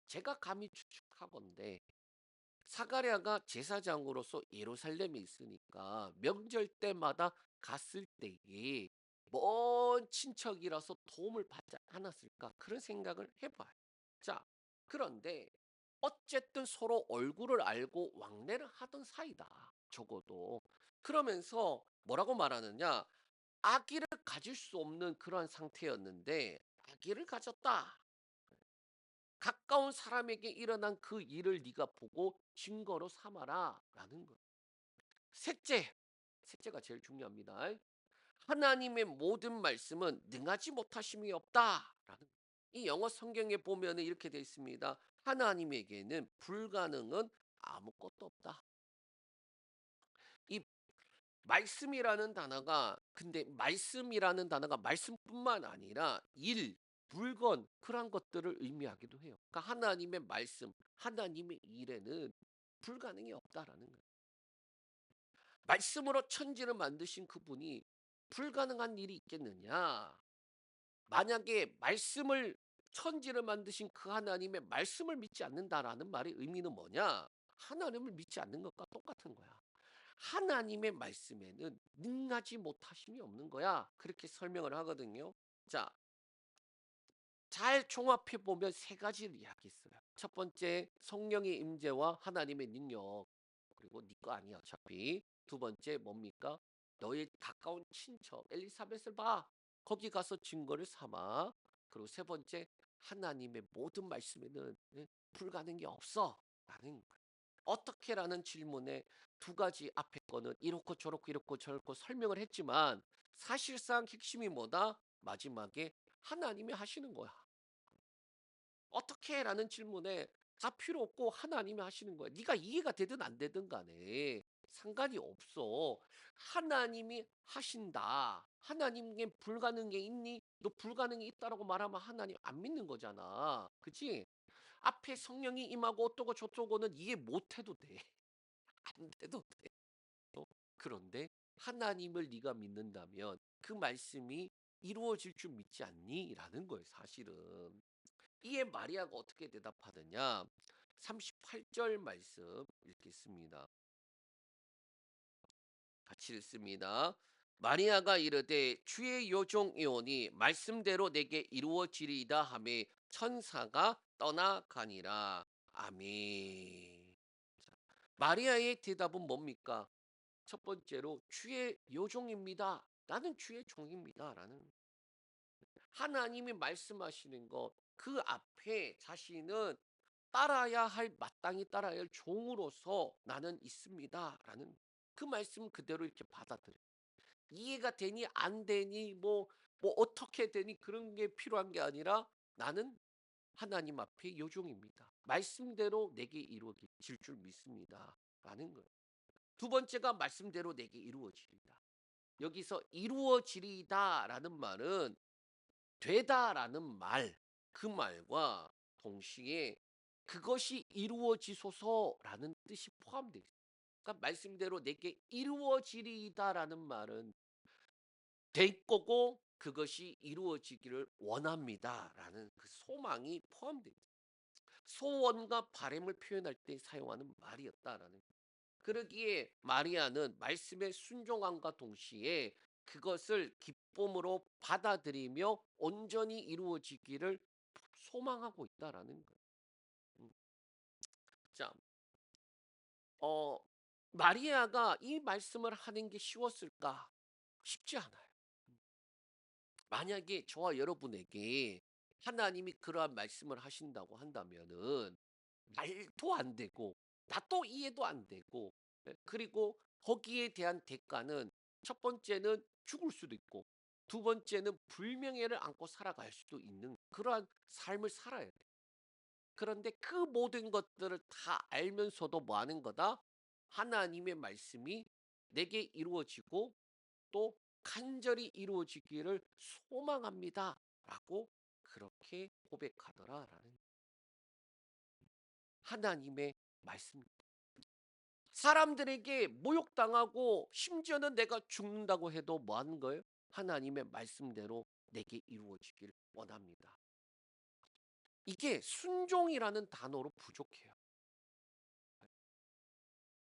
제가 감히 추측하건대 사가랴가 제사장으로서 예루살렘에 있으니까 명절 때마다 갔을 때에 먼 친척이라서 도움을 받지 않았을까 그런 생각을 해봐요. 자, 그런데 어쨌든 서로 얼굴을 알고 왕래를 하던 사이다. 적어도. 그러면서 뭐라고 말하느냐? 아기를 가질 수 없는 그러한 상태였는데 아기를 가졌다. 가까운 사람에게 일어난 그 일을 네가 보고 증거로 삼아라라는 거. 셋째, 셋째가 제일 중요합니다. 하나님의 모든 말씀은 능하지 못하심이 없다라는 거. 이 영어 성경에 보면은 이렇게 되어 있습니다. 하나님에게는 불가능은 아무것도 없다. 이 말씀이라는 단어가 근데 말씀이라는 단어가 말씀뿐만 아니라 일, 물건 그런 것들을 의미하기도 해요. 그러니까 하나님의 말씀, 하나님의 일에는 불가능이 없다라는 거예요. 말씀으로 천지를 만드신 그분이 불가능한 일이 있겠느냐? 만약에 말씀을 천지를 만드신 그 하나님의 말씀을 믿지 않는다라는 말의 의미는 뭐냐? 하나님을 믿지 않는 것과 똑같은 거야. 하나님의 말씀에는 능하지 못하심이 없는 거야. 그렇게 설명을 하거든요. 자, 잘 종합해 보면 세 가지를 이야기했어요. 첫 번째, 성령의 임재와 하나님의 능력. 그리고 네 거 아니야, 어차피. 두 번째 뭡니까? 너의 가까운 친척 엘리사벳을 봐. 거기 가서 증거를 삼아. 그리고 세 번째, 하나님의 모든 말씀에는 불가능이 없어. 라는 거예요. 어떻게라는 질문에 두 가지 앞에 거는 이렇고 저렇고 이렇고 저렇고 설명을 했지만 사실상 핵심이 뭐다? 마지막에 하나님이 하시는 거야. 어떻게라는 질문에 다 필요 없고 하나님이 하시는 거야. 네가 이해가 되든 안 되든 간에 상관이 없어. 하나님이 하신다. 하나님께 불가능한 게 있니? 너 불가능이 있다라고 말하면 하나님 안 믿는 거잖아. 그치? 앞에 성령이 임하고 어떠고 저쩌고는 이해 못 해도 돼. 안 돼도 돼. 어? 그런데 하나님을 네가 믿는다면 그 말씀이 이루어질 줄 믿지 않니? 라는 거예요, 사실은. 이에 마리아가 어떻게 대답하느냐? 38절 말씀 읽겠습니다. 같이 읽습니다. 마리아가 이르되 주의 요종이오니 말씀대로 내게 이루어지리이다 하매 천사가 떠나가니라. 아멘. 자, 마리아의 대답은 뭡니까? 첫 번째로 주의 요종입니다. 나는 주의 종입니다. 라는 하나님이 말씀하시는 것 그 앞에 자신은 따라야 할 마땅히 따라야 할 종으로서 나는 있습니다. 라는 그 말씀 그대로 이렇게 받아들여. 이해가 되니 안 되니 뭐 어떻게 되니 그런 게 필요한 게 아니라 나는 하나님 앞에 요종입니다. 말씀대로 내게 이루어질 줄 믿습니다. 라는 거예요. 두 번째가 말씀대로 내게 이루어지리다. 여기서 이루어지리다라는 말은 되다라는 말, 그 말과 동시에 그것이 이루어지소서라는 뜻이 포함되어 있어요. 그러니까 말씀대로 내게 이루어지리다라는 말은 될 거고 그것이 이루어지기를 원합니다라는 그 소망이 포함되어 있어요. 소원과 바람을 표현할 때 사용하는 말이었다라는 거예요. 그러기에 마리아는 말씀에 순종함과 동시에 그것을 기쁨으로 받아들이며 온전히 이루어지기를 소망하고 있다라는 거예요. 음. 자, 어, 마리아가 이 말씀을 하는 게 쉬웠을까? 쉽지 않아요. 만약에 저와 여러분에게 하나님이 그러한 말씀을 하신다고 한다면은 말도 안 되고 나도 이해도 안 되고 예, 그리고 거기에 대한 대가는 첫 번째는 죽을 수도 있고 두 번째는 불명예를 안고 살아갈 수도 있는 그러한 삶을 살아야 돼. 그런데 그 모든 것들을 다 알면서도 뭐 하는 거다? 하나님의 말씀이 내게 이루어지고 또 간절히 이루어지기를 소망합니다. 라고 그렇게 고백하더라라는 하나님의 말씀. 사람들에게 모욕당하고 심지어는 내가 죽는다고 해도 뭐 하는 거예요? 하나님의 말씀대로 내게 이루어지길 원합니다. 이게 순종이라는 단어로 부족해요.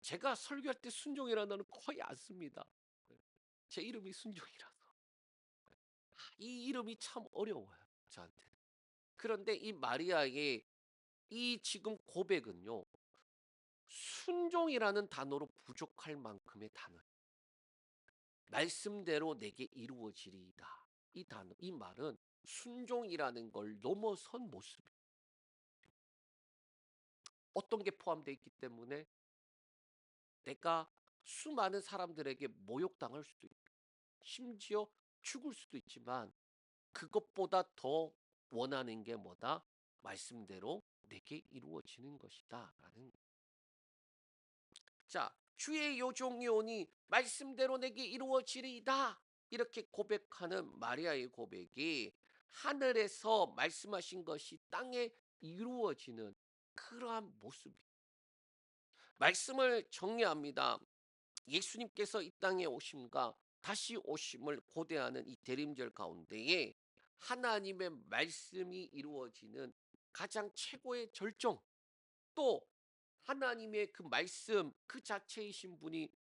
제가 설교할 때 순종이라는 단어는 거의 안 씁니다. 제 이름이 순종이라서. 이 이름이 참 어려워요. 저한테. 그런데 이 마리아의 이 지금 고백은요. 순종이라는 단어로 부족할 만큼의 단어예요. 말씀대로 내게 이루어지리이다. 이 단어, 이 말은 순종이라는 걸 넘어선 모습이에요. 어떤 게 포함되어 있기 때문에 내가 수많은 사람들에게 모욕당할 수도 있고 심지어 죽을 수도 있지만 그것보다 더 원하는 게 뭐다? 말씀대로 내게 이루어지는 것이다. 라는 자, 주의 요종이 오니 말씀대로 내게 이루어지리이다. 이렇게 고백하는 마리아의 고백이 하늘에서 말씀하신 것이 땅에 이루어지는 그러한 모습이. 말씀을 정리합니다. 예수님께서 이 땅에 오심과 다시 오심을 고대하는 이 대림절 가운데에 하나님의 말씀이 이루어지는 가장 최고의 절정, 또 하나님의 그 말씀 그 자체이신 분이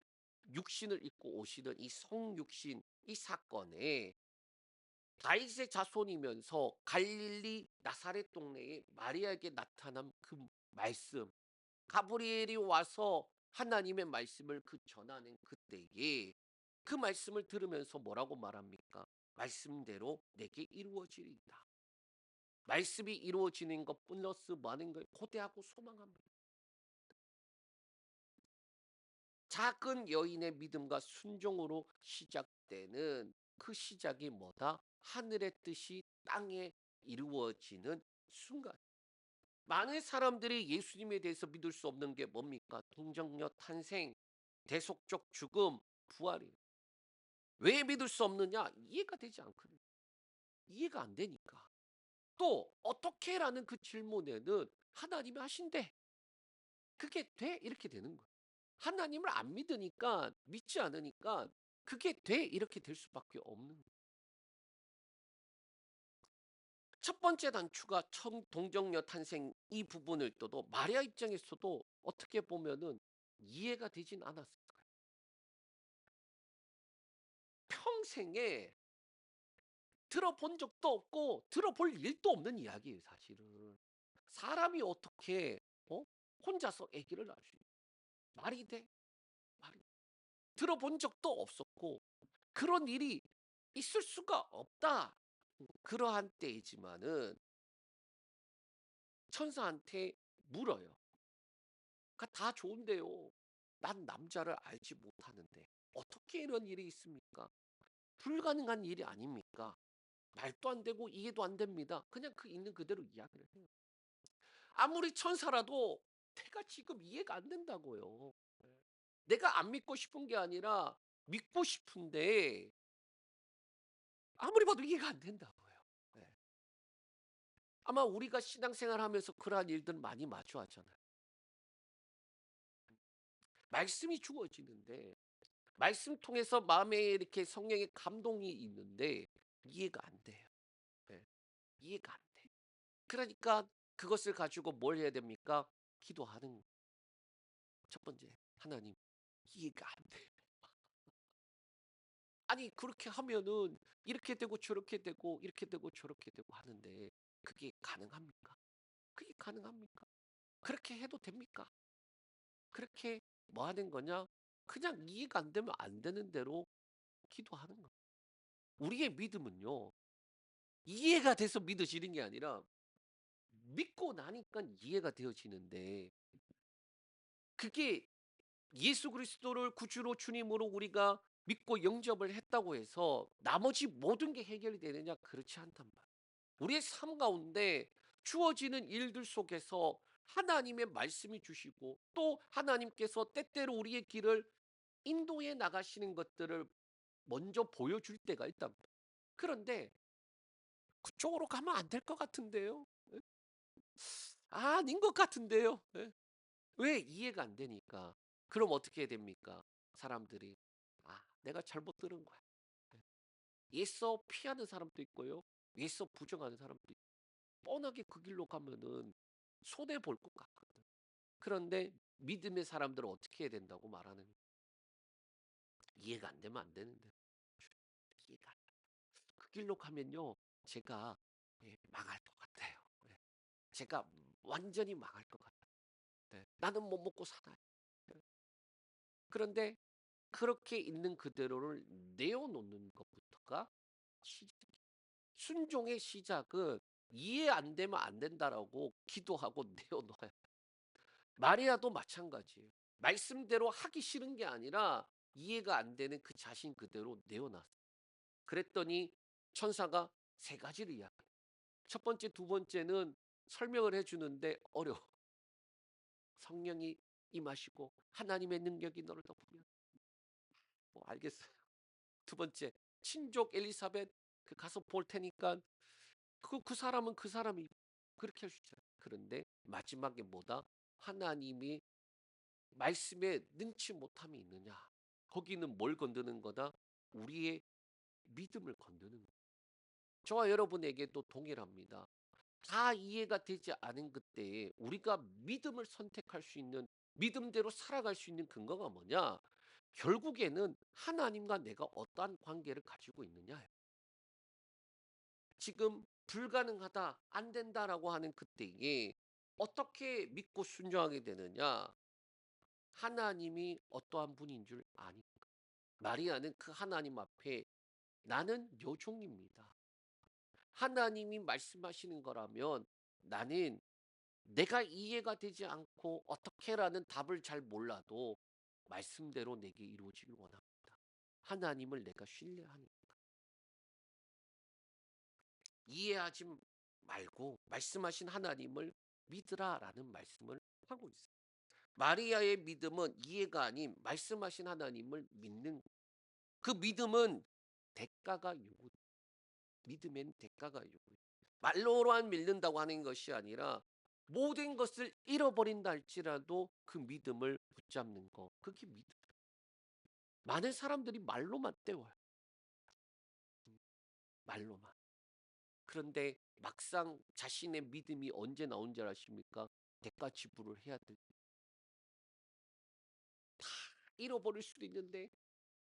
육신을 입고 오시는 이 성육신 이 사건에 다윗의 자손이면서 갈릴리 나사렛 동네에 마리아에게 나타난 그 말씀, 가브리엘이 와서 하나님의 말씀을 그 전하는 그때에 그 말씀을 들으면서 뭐라고 말합니까? 말씀대로 내게 이루어지리이다. 말씀이 이루어지는 것 플러스 많은 걸 고대하고 소망합니다. 작은 여인의 믿음과 순종으로 시작되는 그 시작이 뭐다? 하늘의 뜻이 땅에 이루어지는 순간. 많은 사람들이 예수님에 대해서 믿을 수 없는 게 뭡니까? 동정녀 탄생, 대속적 죽음, 부활이. 왜 믿을 수 없느냐? 이해가 되지 않거든요. 이해가 안 되니까. 또 어떻게라는 그 질문에는 하나님이 하신대. 그게 돼? 이렇게 되는 거예요. 하나님을 안 믿으니까, 믿지 않으니까 그게 돼? 이렇게 될 수밖에 없는 거예요. 첫 번째 단추가 동정녀 탄생 이 부분을 떠도 마리아 입장에서도 어떻게 보면은 이해가 되진 않았을 거예요. 평생에 들어본 적도 없고 들어볼 일도 없는 이야기예요, 사실은. 사람이 어떻게 어? 혼자서 아기를 낳을 수 있는 말이 돼? 말이 들어본 적도 없었고 그런 일이 있을 수가 없다. 그러한 때이지만은 천사한테 물어요. 다 좋은데요. 난 남자를 알지 못하는데 어떻게 이런 일이 있습니까? 불가능한 일이 아닙니까? 말도 안 되고 이해도 안 됩니다. 그냥 그 있는 그대로 이야기를 해요. 아무리 천사라도 내가 지금 이해가 안 된다고요. 내가 안 믿고 싶은 게 아니라 믿고 싶은데 아무리 봐도 이해가 안 된다고요. 네. 아마 우리가 신앙생활 하면서 그러한 일들 많이 마주하잖아요. 말씀이 주어지는데 말씀 통해서 마음에 이렇게 성령의 감동이 있는데 이해가 안 돼요. 네. 이해가 안 돼. 그러니까 그것을 가지고 뭘 해야 됩니까? 기도하는 거. 첫 번째, 하나님 이해가 안 돼. 아니 그렇게 하면은 이렇게 되고 저렇게 되고 이렇게 되고 저렇게 되고 하는데 그게 가능합니까? 그게 가능합니까? 그렇게 해도 됩니까? 그렇게 뭐 하는 거냐? 그냥 이해가 안 되면 안 되는 대로 기도하는 거. 우리의 믿음은요. 이해가 돼서 믿어지는 게 아니라 믿고 나니까 이해가 되어지는데 그게 예수 그리스도를 구주로 주님으로 우리가 믿고 영접을 했다고 해서 나머지 모든 게 해결이 되느냐? 그렇지 않단 말이에요. 우리의 삶 가운데 주어지는 일들 속에서 하나님의 말씀이 주시고 또 하나님께서 때때로 우리의 길을 인도해 나가시는 것들을 먼저 보여줄 때가 있단 말이에요. 그런데 그쪽으로 가면 안 될 것 같은데요. 예? 아닌 것 같은데요. 예? 왜 이해가 안 되니까. 그럼 어떻게 해야 됩니까? 사람들이 내가 잘못 들은 거야. 예. 예서 피하는 사람도 있고요. 예서 부정하는 사람도 있고. 뻔하게 그 길로 가면은 손해 볼 것 같거든. 그런데 믿음의 사람들은 어떻게 해야 된다고 말하는 거야. 이해가 안 되면 안 되는데. 이해가 안 돼. 그 길로 가면요. 제가 망할 것 같아요. 예. 제가 완전히 망할 것 같아요. 네. 나는 못 먹고 살아요. 예. 그런데 그렇게 있는 그대로를 내어놓는 것부터가 시작이에요. 순종의 시작은 이해 안 되면 안 된다라고 기도하고 내어놓아요. 마리아도 마찬가지예요. 말씀대로 하기 싫은 게 아니라 이해가 안 되는 그 자신 그대로 내어놨어요. 그랬더니 천사가 세 가지를 이야기해요. 첫 번째, 두 번째는 설명을 해주는데 어려워. 성령이 임하시고 하나님의 능력이 너를 덮으면 알겠어요. 두 번째, 친족 엘리사벳 가서 볼 테니까 그 사람은 그 사람이 그렇게 할 수 있잖아요. 그런데 마지막에 뭐다? 하나님이 말씀에 능치 못함이 있느냐? 거기는 뭘 건드는 거다? 우리의 믿음을 건드는 거. 저와 여러분에게도 동일합니다. 다 이해가 되지 않은 그때에 우리가 믿음을 선택할 수 있는 믿음대로 살아갈 수 있는 근거가 뭐냐? 결국에는 하나님과 내가 어떠한 관계를 가지고 있느냐. 지금 불가능하다, 안 된다라고 하는 그때에 어떻게 믿고 순종하게 되느냐? 하나님이 어떠한 분인 줄 아니까. 마리아는 그 하나님 앞에 나는 요종입니다. 하나님이 말씀하시는 거라면 나는 내가 이해가 되지 않고 어떻게라는 답을 잘 몰라도 말씀대로 내게 이루어지길 원합니다. 하나님을 내가 신뢰하니까. 이해하지 말고 말씀하신 하나님을 믿으라라는 말씀을 하고 있어요. 마리아의 믿음은 이해가 아닌 말씀하신 하나님을 믿는 그 믿음은 대가가 요구. 믿음엔 대가가 요구. 말로만 믿는다고 하는 것이 아니라 모든 것을 잃어버린다 할지라도 그 믿음을 붙잡는 거. 그게 믿음. 많은 사람들이 말로만 때워요. 말로만. 그런데 막상 자신의 믿음이 언제 나온 줄 아십니까? 대가 지불을 해야 돼. 다 잃어버릴 수도 있는데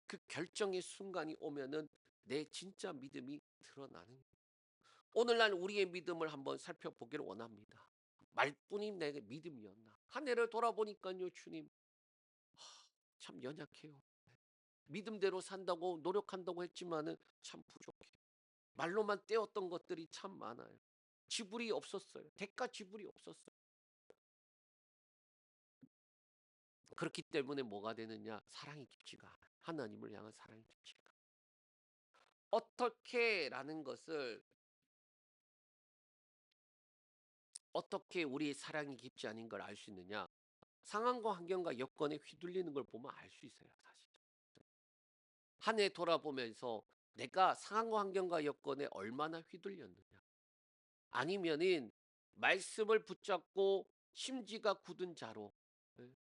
그 결정의 순간이 오면은 내 진짜 믿음이 드러나는 거예요. 오늘날 우리의 믿음을 한번 살펴보기를 원합니다. 말뿐인 내 믿음이었나? 한 해를 돌아보니까요, 주님, 참 연약해요. 믿음대로 산다고 노력한다고 했지만은 참 부족해요. 말로만 떼었던 것들이 참 많아요. 지불이 없었어요. 대가 지불이 없었어요. 그렇기 때문에 뭐가 되느냐? 사랑이 깊지가 않아요. 하나님을 향한 사랑이 깊지가 않아요. 어떻게라는 것을 어떻게 우리의 사랑이 깊지 않은 걸 알 수 있느냐? 상황과 환경과 여건에 휘둘리는 걸 보면 알 수 있어요, 사실. 한 해 돌아보면서 내가 상황과 환경과 여건에 얼마나 휘둘렸느냐? 아니면은 말씀을 붙잡고 심지가 굳은 자로 예,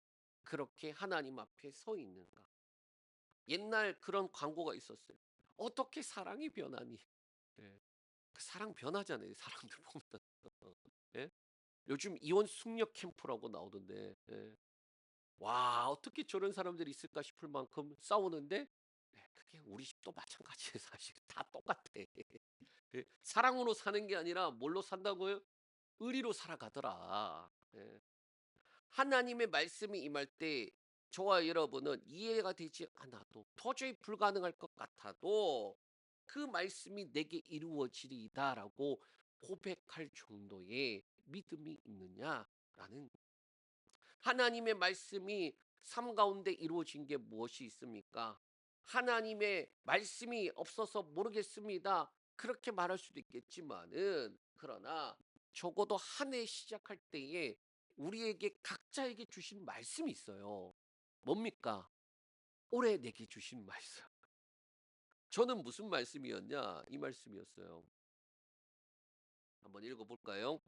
그렇게 하나님 앞에 서 있는가? 옛날 그런 광고가 있었어요. 어떻게 사랑이 변하니? 예. 그 사랑 변하잖아요. 사람들 보면. 예? 요즘 이혼 숙녀 캠프라고 나오던데. 예. 와, 어떻게 저런 사람들이 있을까 싶을 만큼 싸우는데 그게 우리 집도 마찬가지예요. 사실 다 똑같아. 예. 사랑으로 사는 게 아니라 뭘로 산다고요? 의리로 살아가더라. 예. 하나님의 말씀이 임할 때 저와 여러분은 이해가 되지 않아도 도저히 불가능할 것 같아도 그 말씀이 내게 이루어지리다라고 고백할 정도의 믿음이 있느냐라는 하나님의 말씀이 삶 가운데 이루어진 게 무엇이 있습니까? 하나님의 말씀이 없어서 모르겠습니다. 그렇게 말할 수도 있겠지만은 그러나 적어도 한 해 시작할 때에 우리에게 각자에게 주신 말씀이 있어요. 뭡니까? 올해 내게 주신 말씀. 저는 무슨 말씀이었냐? 이 말씀이었어요. 한번 읽어볼까요?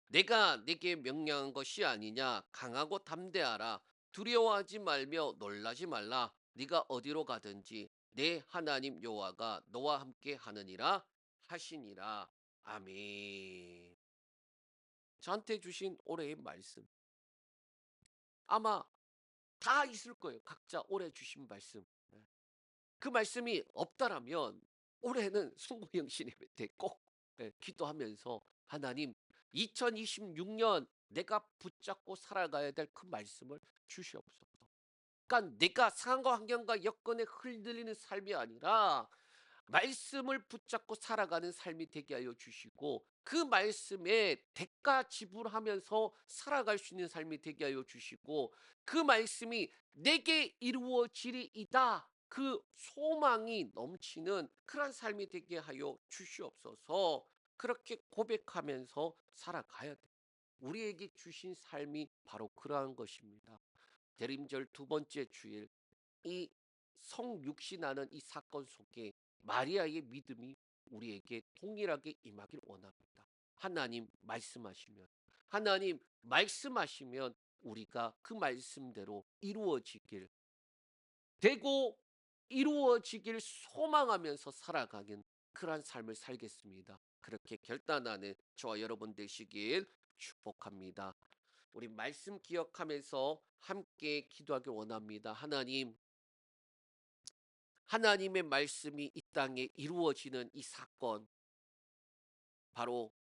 내가 네게 명령한 것이 아니냐 강하고 담대하라 두려워하지 말며 놀라지 말라 네가 어디로 가든지 내 하나님 여호와가 너와 함께 하느니라 하시니라 아멘. 저한테 주신 올해의 말씀 아마 다 있을 거예요. 각자 올해 주신 말씀. 예. 그 말씀이 없다라면 올해는 승부영신의 때 꼭 기도하면서 하나님 2026년 내가 붙잡고 살아가야 될 그 말씀을 주시옵소서. 그러니까 내가 상황과 환경과 여건에 흔들리는 삶이 아니라 말씀을 붙잡고 살아가는 삶이 되게 하여 주시고 그 말씀에 대가 지불하면서 살아갈 수 있는 삶이 되게 하여 주시고 그 말씀이 내게 이루어지리이다. 그 소망이 넘치는 그런 삶이 되게 하여 주시옵소서. 그렇게 고백하면서 살아가야 돼. 우리에게 주신 삶이 바로 그러한 것입니다. 대림절 두 번째 주일 이 성육신하는 이 사건 속에 마리아의 믿음이 우리에게 동일하게 임하길 원합니다. 하나님 말씀하시면 하나님 말씀하시면 우리가 그 말씀대로 이루어지길 되고 이루어지길 소망하면서 살아가는 그러한 삶을 살겠습니다. 그렇게 결단하는 저와 여러분 되시길 축복합니다. 우리 말씀 기억하면서 함께 기도하길 원합니다. 하나님, 하나님의 말씀이 이 땅에 이루어지는 이 사건, 바로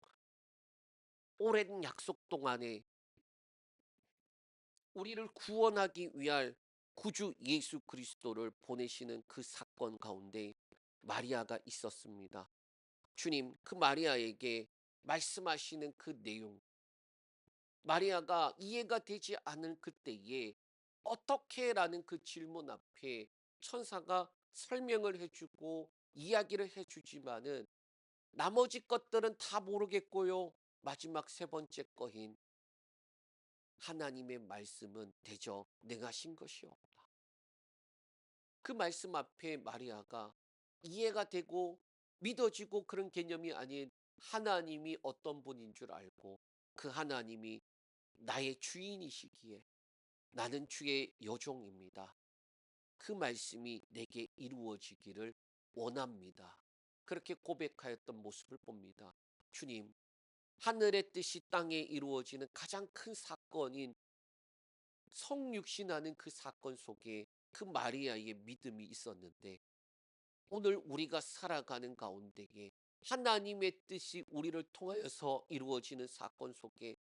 오랜 약속 동안에 우리를 구원하기 위할 구주 예수 그리스도를 보내시는 그 사건 가운데 마리아가 있었습니다. 주님, 그 마리아에게 말씀하시는 그 내용, 마리아가 이해가 되지 않을 그때에 어떻게?라는 그 질문 앞에 천사가 설명을 해주고 이야기를 해주지만은 나머지 것들은 다 모르겠고요. 마지막 세 번째 거인 하나님의 말씀은 대저 능하신 것이옵다. 그 말씀 앞에 마리아가 이해가 되고 믿어지고 그런 개념이 아닌 하나님이 어떤 분인 줄 알고 그 하나님이 나의 주인이시기에 나는 주의 여종입니다. 그 말씀이 내게 이루어지기를 원합니다. 그렇게 고백하였던 모습을 봅니다. 주님, 하늘의 뜻이 땅에 이루어지는 가장 큰 사건인 성육신하는 그 사건 속에 그 마리아의 믿음이 있었는데 오늘 우리가 살아가는 가운데에 하나님의 뜻이 우리를 통하여서 이루어지는 사건 속에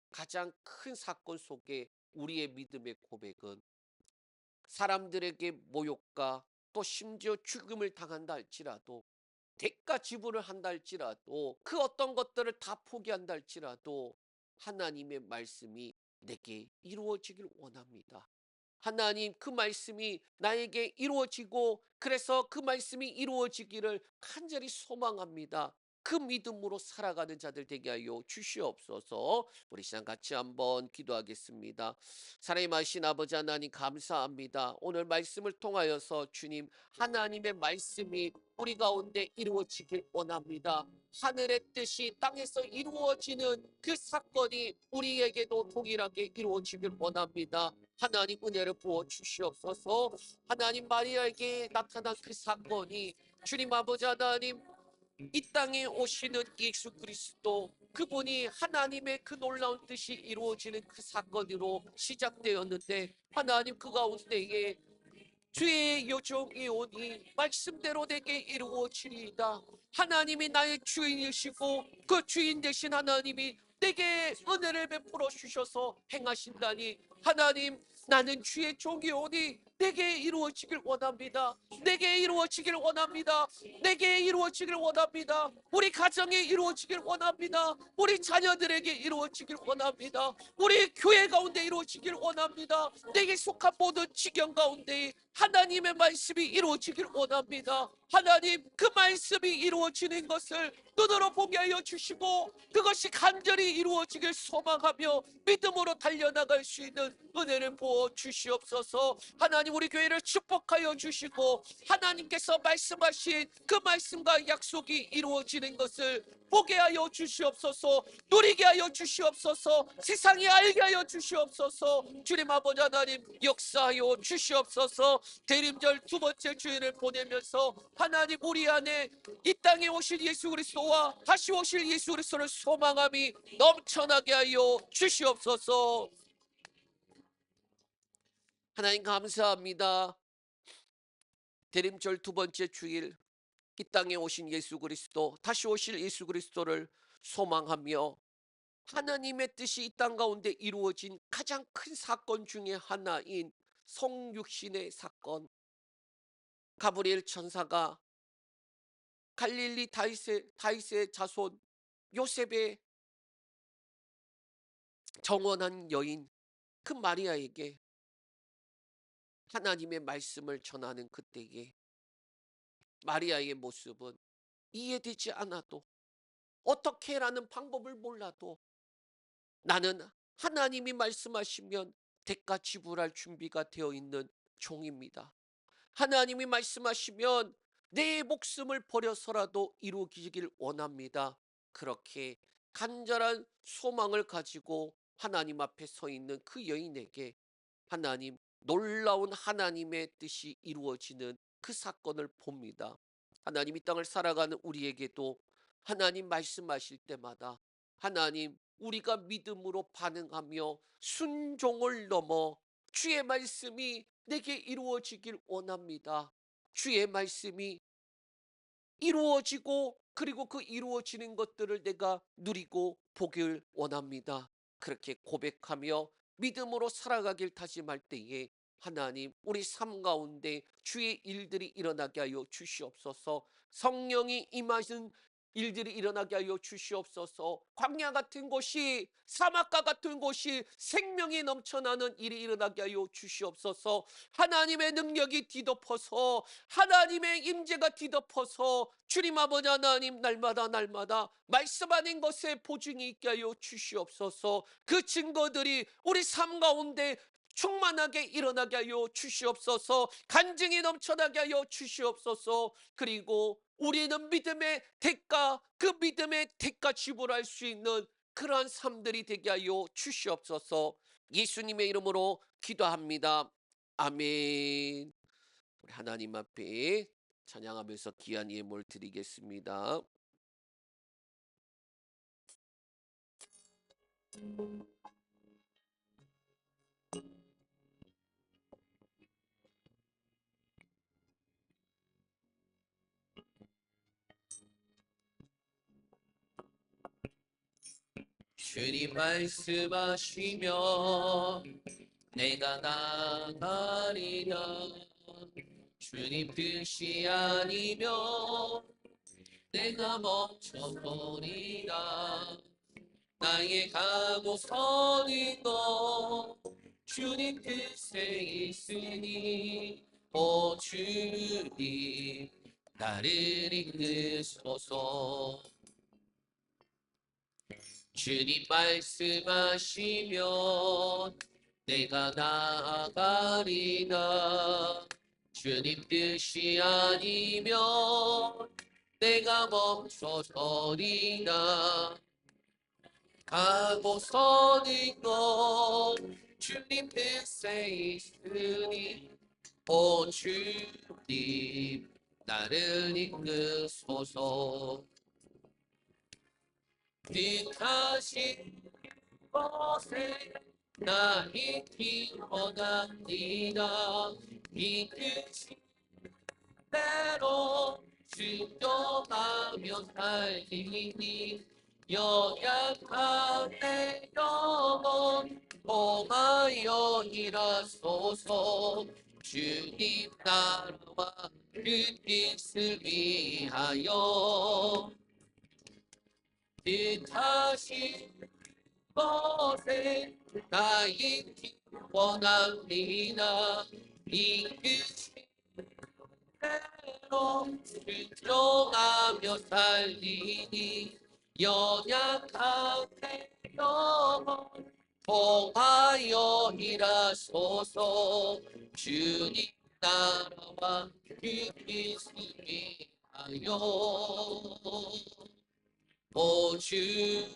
가장 큰 사건 속에 우리의 믿음의 고백은 사람들에게 모욕과 또 심지어 죽음을 당한다 할지라도 대가 지불을 한다 할지라도 그 어떤 것들을 다 포기한다 할지라도 하나님의 말씀이 내게 이루어지길 원합니다. 하나님 그 말씀이 나에게 이루어지고 그래서 그 말씀이 이루어지기를 간절히 소망합니다. 그 믿음으로 살아가는 자들 되게 하여 주시옵소서. 우리 시간 같이 한번 기도하겠습니다. 사랑하신 아버지 하나님 감사합니다. 오늘 말씀을 통하여서 주님 하나님의 말씀이 우리 가운데 이루어지길 원합니다. 하늘의 뜻이 땅에서 이루어지는 그 사건이 우리에게도 동일하게 이루어지길 원합니다. 하나님 은혜를 부어 주시옵소서. 하나님 마리아에게 나타난 그 사건이 주님 아버지 하나님 이 땅에 오시는 예수 그리스도 그분이 하나님의 그 놀라운 뜻이 이루어지는 그 사건으로 시작되었는데 하나님 그 가운데에 주의 여종이 오니 말씀대로 내게 이루어지리이다. 하나님이 나의 주인이시고 그 주인 되신 하나님이 내게 은혜를 베풀어 주셔서 행하신다니 하나님 나는 주의 종이 오니 내게 이루어지길 원합니다. 내게 이루어지길 원합니다. 내게 이루어지길 원합니다. 우리 가정에 이루어지길 원합니다. 우리 자녀들에게 이루어지길 원합니다. 우리 교회 가운데 이루어지길 원합니다. 내게 속한 모든 지경 가운데 하나님의 말씀이 이루어지길 원합니다. 하나님 그 말씀이 이루어지는 것을 눈으로 보게 하여 주시고 그것이 간절히 이루어지길 소망하며 믿음으로 달려나갈 수 있는 은혜를 부어 주시옵소서. 하나님 우리 교회를 축복하여 주시고 하나님께서 말씀하신 그 말씀과 약속이 이루어지는 것을 보게 하여 주시옵소서. 누리게 하여 주시옵소서. 세상이 알게 하여 주시옵소서. 주님 아버지 하나님 역사하여 주시옵소서. 대림절 두 번째 주일을 보내면서 하나님 우리 안에 이 땅에 오실 예수 그리스도와 다시 오실 예수 그리스도를 소망함이 넘쳐나게 하여 주시옵소서. 하나님 감사합니다. 대림절 두 번째 주일 이 땅에 오신 예수 그리스도 다시 오실 예수 그리스도를 소망하며 하나님의 뜻이 이 땅 가운데 이루어진 가장 큰 사건 중에 하나인 성육신의 사건, 가브리엘 천사가 갈릴리 다윗의 자손 요셉의 정원한 여인 그 마리아에게 하나님의 말씀을 전하는 그때에 마리아의 모습은 이해되지 않아도 어떻게라는 방법을 몰라도 나는 하나님이 말씀하시면 대가 지불할 준비가 되어 있는 종입니다. 하나님이 말씀하시면 내 목숨을 버려서라도 이루어지길 원합니다. 그렇게 간절한 소망을 가지고 하나님 앞에 서 있는 그 여인에게 하나님 놀라운 하나님의 뜻이 이루어지는 그 사건을 봅니다. 하나님 이 땅을 살아가는 우리에게도 하나님 말씀하실 때마다 하나님 우리가 믿음으로 반응하며 순종을 넘어 주의 말씀이 내게 이루어지길 원합니다. 주의 말씀이 이루어지고 그리고 그 이루어지는 것들을 내가 누리고 보길 원합니다. 그렇게 고백하며 믿음으로 살아가길 다짐할 때에 하나님 우리 삶 가운데 주의 일들이 일어나게 하여 주시옵소서. 성령이 임하신 일들이 일어나게 하여 주시옵소서. 광야 같은 곳이, 사막과 같은 곳이 생명이 넘쳐나는 일이 일어나게 하여 주시옵소서. 하나님의 능력이 뒤덮어서, 하나님의 임재가 뒤덮어서 주님 아버지 하나님, 날마다 날마다 말씀하는 것에 보증이 있게 하여 주시옵소서. 그 증거들이 우리 삶 가운데 충만하게 일어나게 하여 주시옵소서. 간증이 넘쳐나게 하여 주시옵소서. 그리고 우리는 믿음의 대가, 그 믿음의 대가 지불할 수 있는 그러한 삶들이 되게 하여 주시옵소서. 예수님의 이름으로 기도합니다. 아멘. 우리 하나님 앞에 찬양하면서 귀한 예물 드리겠습니다. 주님 말씀하시며 내가 나가리라. 주님 뜻이 아니면 내가 멈춰버리라. 나의 가고 서는 것 주님 뜻에 있으니 오 주님 나를 이끄소서. 주님 말씀하시면 내가 나아가리라. 주님 뜻이 아니면 내가 멈춰서리라. 가고 서는 것 주님 뜻에 있으니 오 주님 나를 이끄소서. 뜻하신 것에 나 있기 원합니다. 이끄신 대로 순종하며 살리니 연약한 내 영혼 통하여 일하소서. 주님 나라와 그 뜻을 위하여 뜻하신 것에 나 있기 원합니다. 이끄신 대로 순종하며 살리니 연약한 내 영혼 통하여 일하소서. 주님 나라와 그 뜻을 위하여 오 주님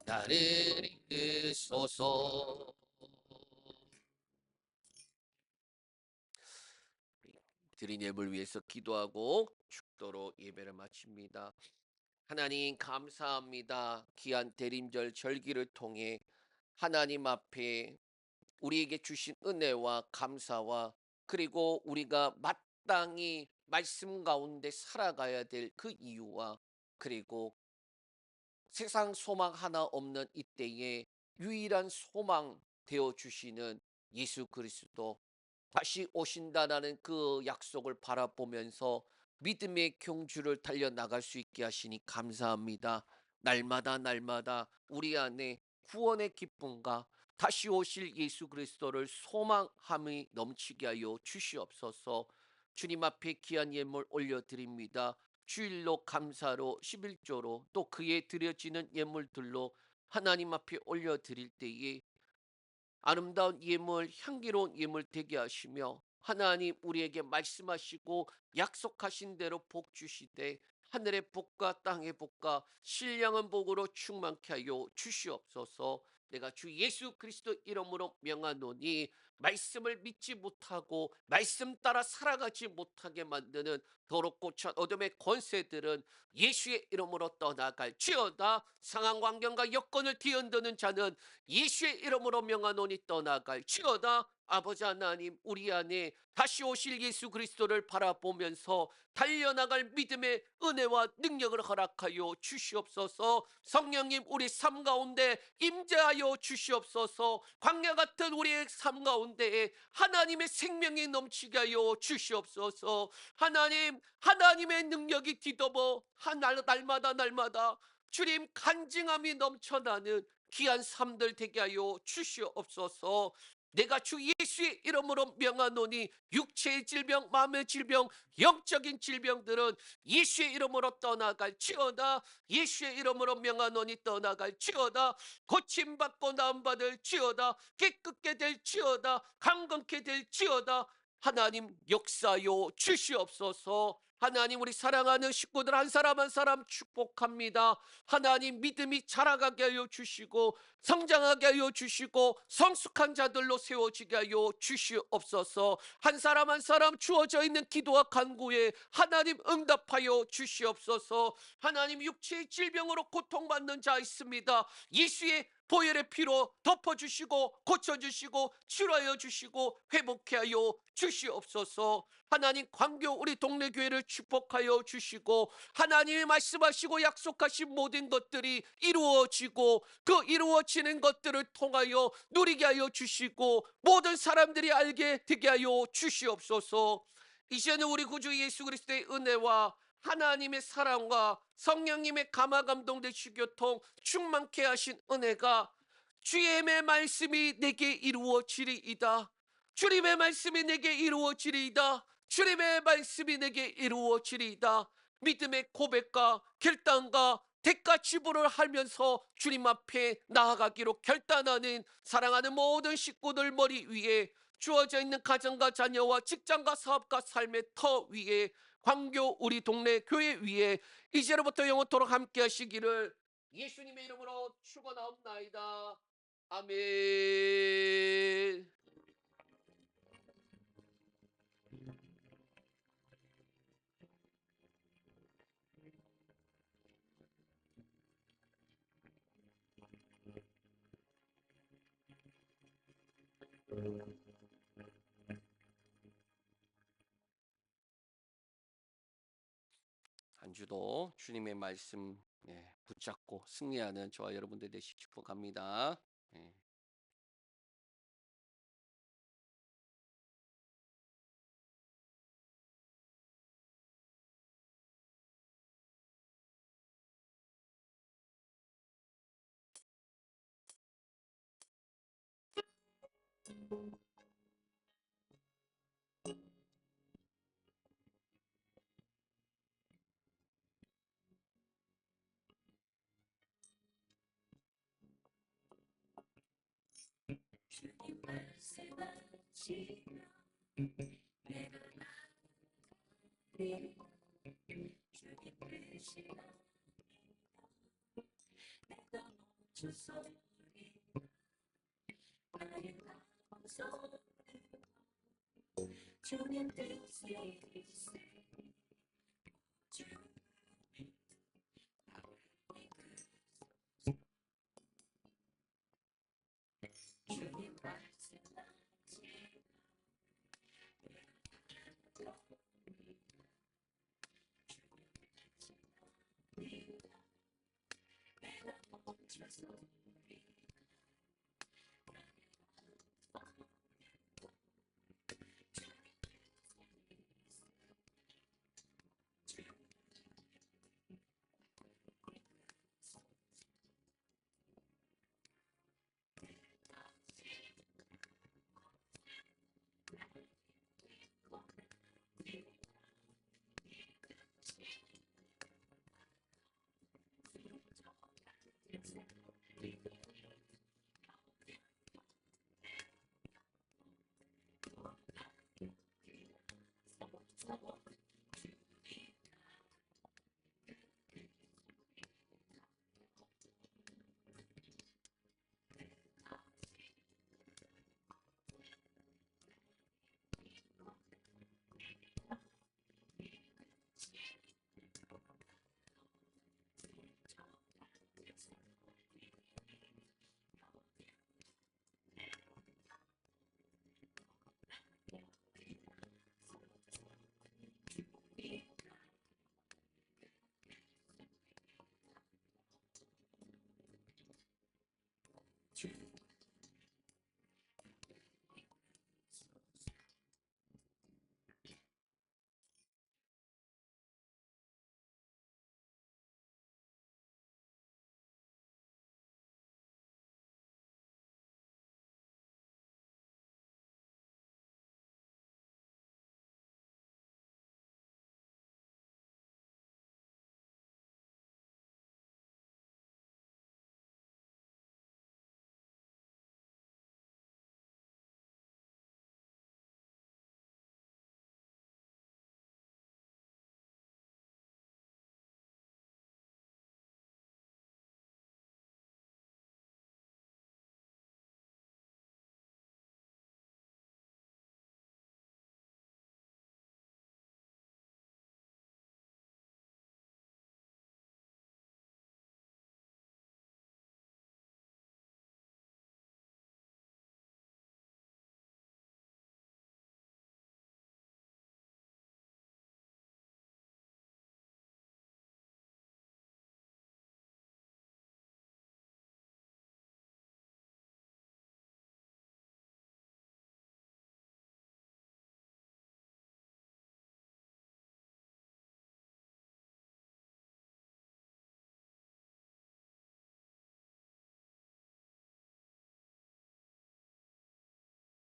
나를 이끄소서. 드린 예물 위해서 기도하고 축도로 예배를 마칩니다. 하나님 감사합니다. 귀한 대림절 절기를 통해 하나님 앞에 우리에게 주신 은혜와 감사와 그리고 우리가 마땅히 말씀 가운데 살아가야 될 그 이유와 그리고 세상 소망 하나 없는 이때에 유일한 소망 되어 주시는 예수 그리스도 다시 오신다라는 그 약속을 바라보면서 믿음의 경주를 달려나갈 수 있게 하시니 감사합니다. 날마다 날마다 우리 안에 구원의 기쁨과 다시 오실 예수 그리스도를 소망함이 넘치게 하여 주시옵소서. 주님 앞에 귀한 예물 올려드립니다. 주일로 감사로 11조로 또 그에 드려지는 예물들로 하나님 앞에 올려드릴 때에 아름다운 예물, 향기로운 예물 되게 하시며 하나님 우리에게 말씀하시고 약속하신 대로 복 주시되 하늘의 복과 땅의 복과 신령한 복으로 충만케 하여 주시옵소서. 내가 주 예수 그리스도 이름으로 명하노니 말씀을 믿지 못하고 말씀 따라 살아가지 못하게 만드는 더럽고 찬 어둠의 권세들은 예수의 이름으로 떠나갈지어다. 상황 환경과 여건을 뒤흔드는 자는 예수의 이름으로 명하노니 떠나갈지어다. 아버지 하나님 우리 안에 다시 오실 예수 그리스도를 바라보면서 달려나갈 믿음의 은혜와 능력을 허락하여 주시옵소서. 성령님 우리 삶 가운데 임재하여 하여 주시옵소서. 광야 같은 우리의 삶 가운데에 하나님의 생명이 넘치게 하여 주시옵소서. 하나님의 능력이 뒤덮어 날마다 주님 간증함이 넘쳐나는 귀한 삶들 되게 하여 주시옵소서. 내가 주 예수의 이름으로 명하노니 육체의 질병, 마음의 질병, 영적인 질병들은 예수의 이름으로 떠나갈지어다. 예수의 이름으로 명하노니 떠나갈지어다. 고침받고 나음받을지어다. 깨끗게 될지어다. 강건케 될지어다. 하나님 역사요 주시옵소서. 하나님, 우리 사랑하는 식구들 한 사람 한 사람 축복합니다. 하나님, 믿음이 자라가게 하여 주시고 성장하게 하여 주시고 성숙한 자들로 세워지게 하여 주시옵소서. 한 사람 한 사람 주어져 있는 기도와 간구에 하나님 응답하여 주시옵소서. 하나님, 육체의 질병으로 고통받는 자 있습니다. 예수의 보혈의 피로 덮어주시고 고쳐주시고 치료하여 주시고 회복해 하여 주시옵소서. 하나님, 광교 우리 동네 교회를 축복하여 주시고 하나님이 말씀하시고 약속하신 모든 것들이 이루어지고 그 이루어지는 것들을 통하여 누리게 하여 주시고 모든 사람들이 알게 되게 하여 주시옵소서. 이제는 우리 구주 예수 그리스도의 은혜와 하나님의 사랑과 성령님의 감화 감동되시 교통 충만케 하신 은혜가 주의 말씀이 내게 이루어지리이다. 주님의 말씀이 내게 이루어지리이다. 주님의 말씀이 내게 이루어지리이다. 믿음의 고백과 결단과 대가 지불을 하면서 주님 앞에 나아가기로 결단하는 사랑하는 모든 식구들 머리 위에 주어져 있는 가정과 자녀와 직장과 사업과 삶의 터 위에 광교 우리 동네 교회 위에 이제로부터 영원토록 함께 하시기를 예수님의 이름으로 축원하옵나이다. 아멘. 한 주도 주님의 말씀 붙잡고 승리하는 저와 여러분들 되시기 축복합니다. 예. 주님 말씀하시면 내가 나으리 주님 뜻이 내가 멈춰 소리 나의 마음 소리 주님 뜻이 있으니 주님 주님 말씀하시면 내가 멈춰서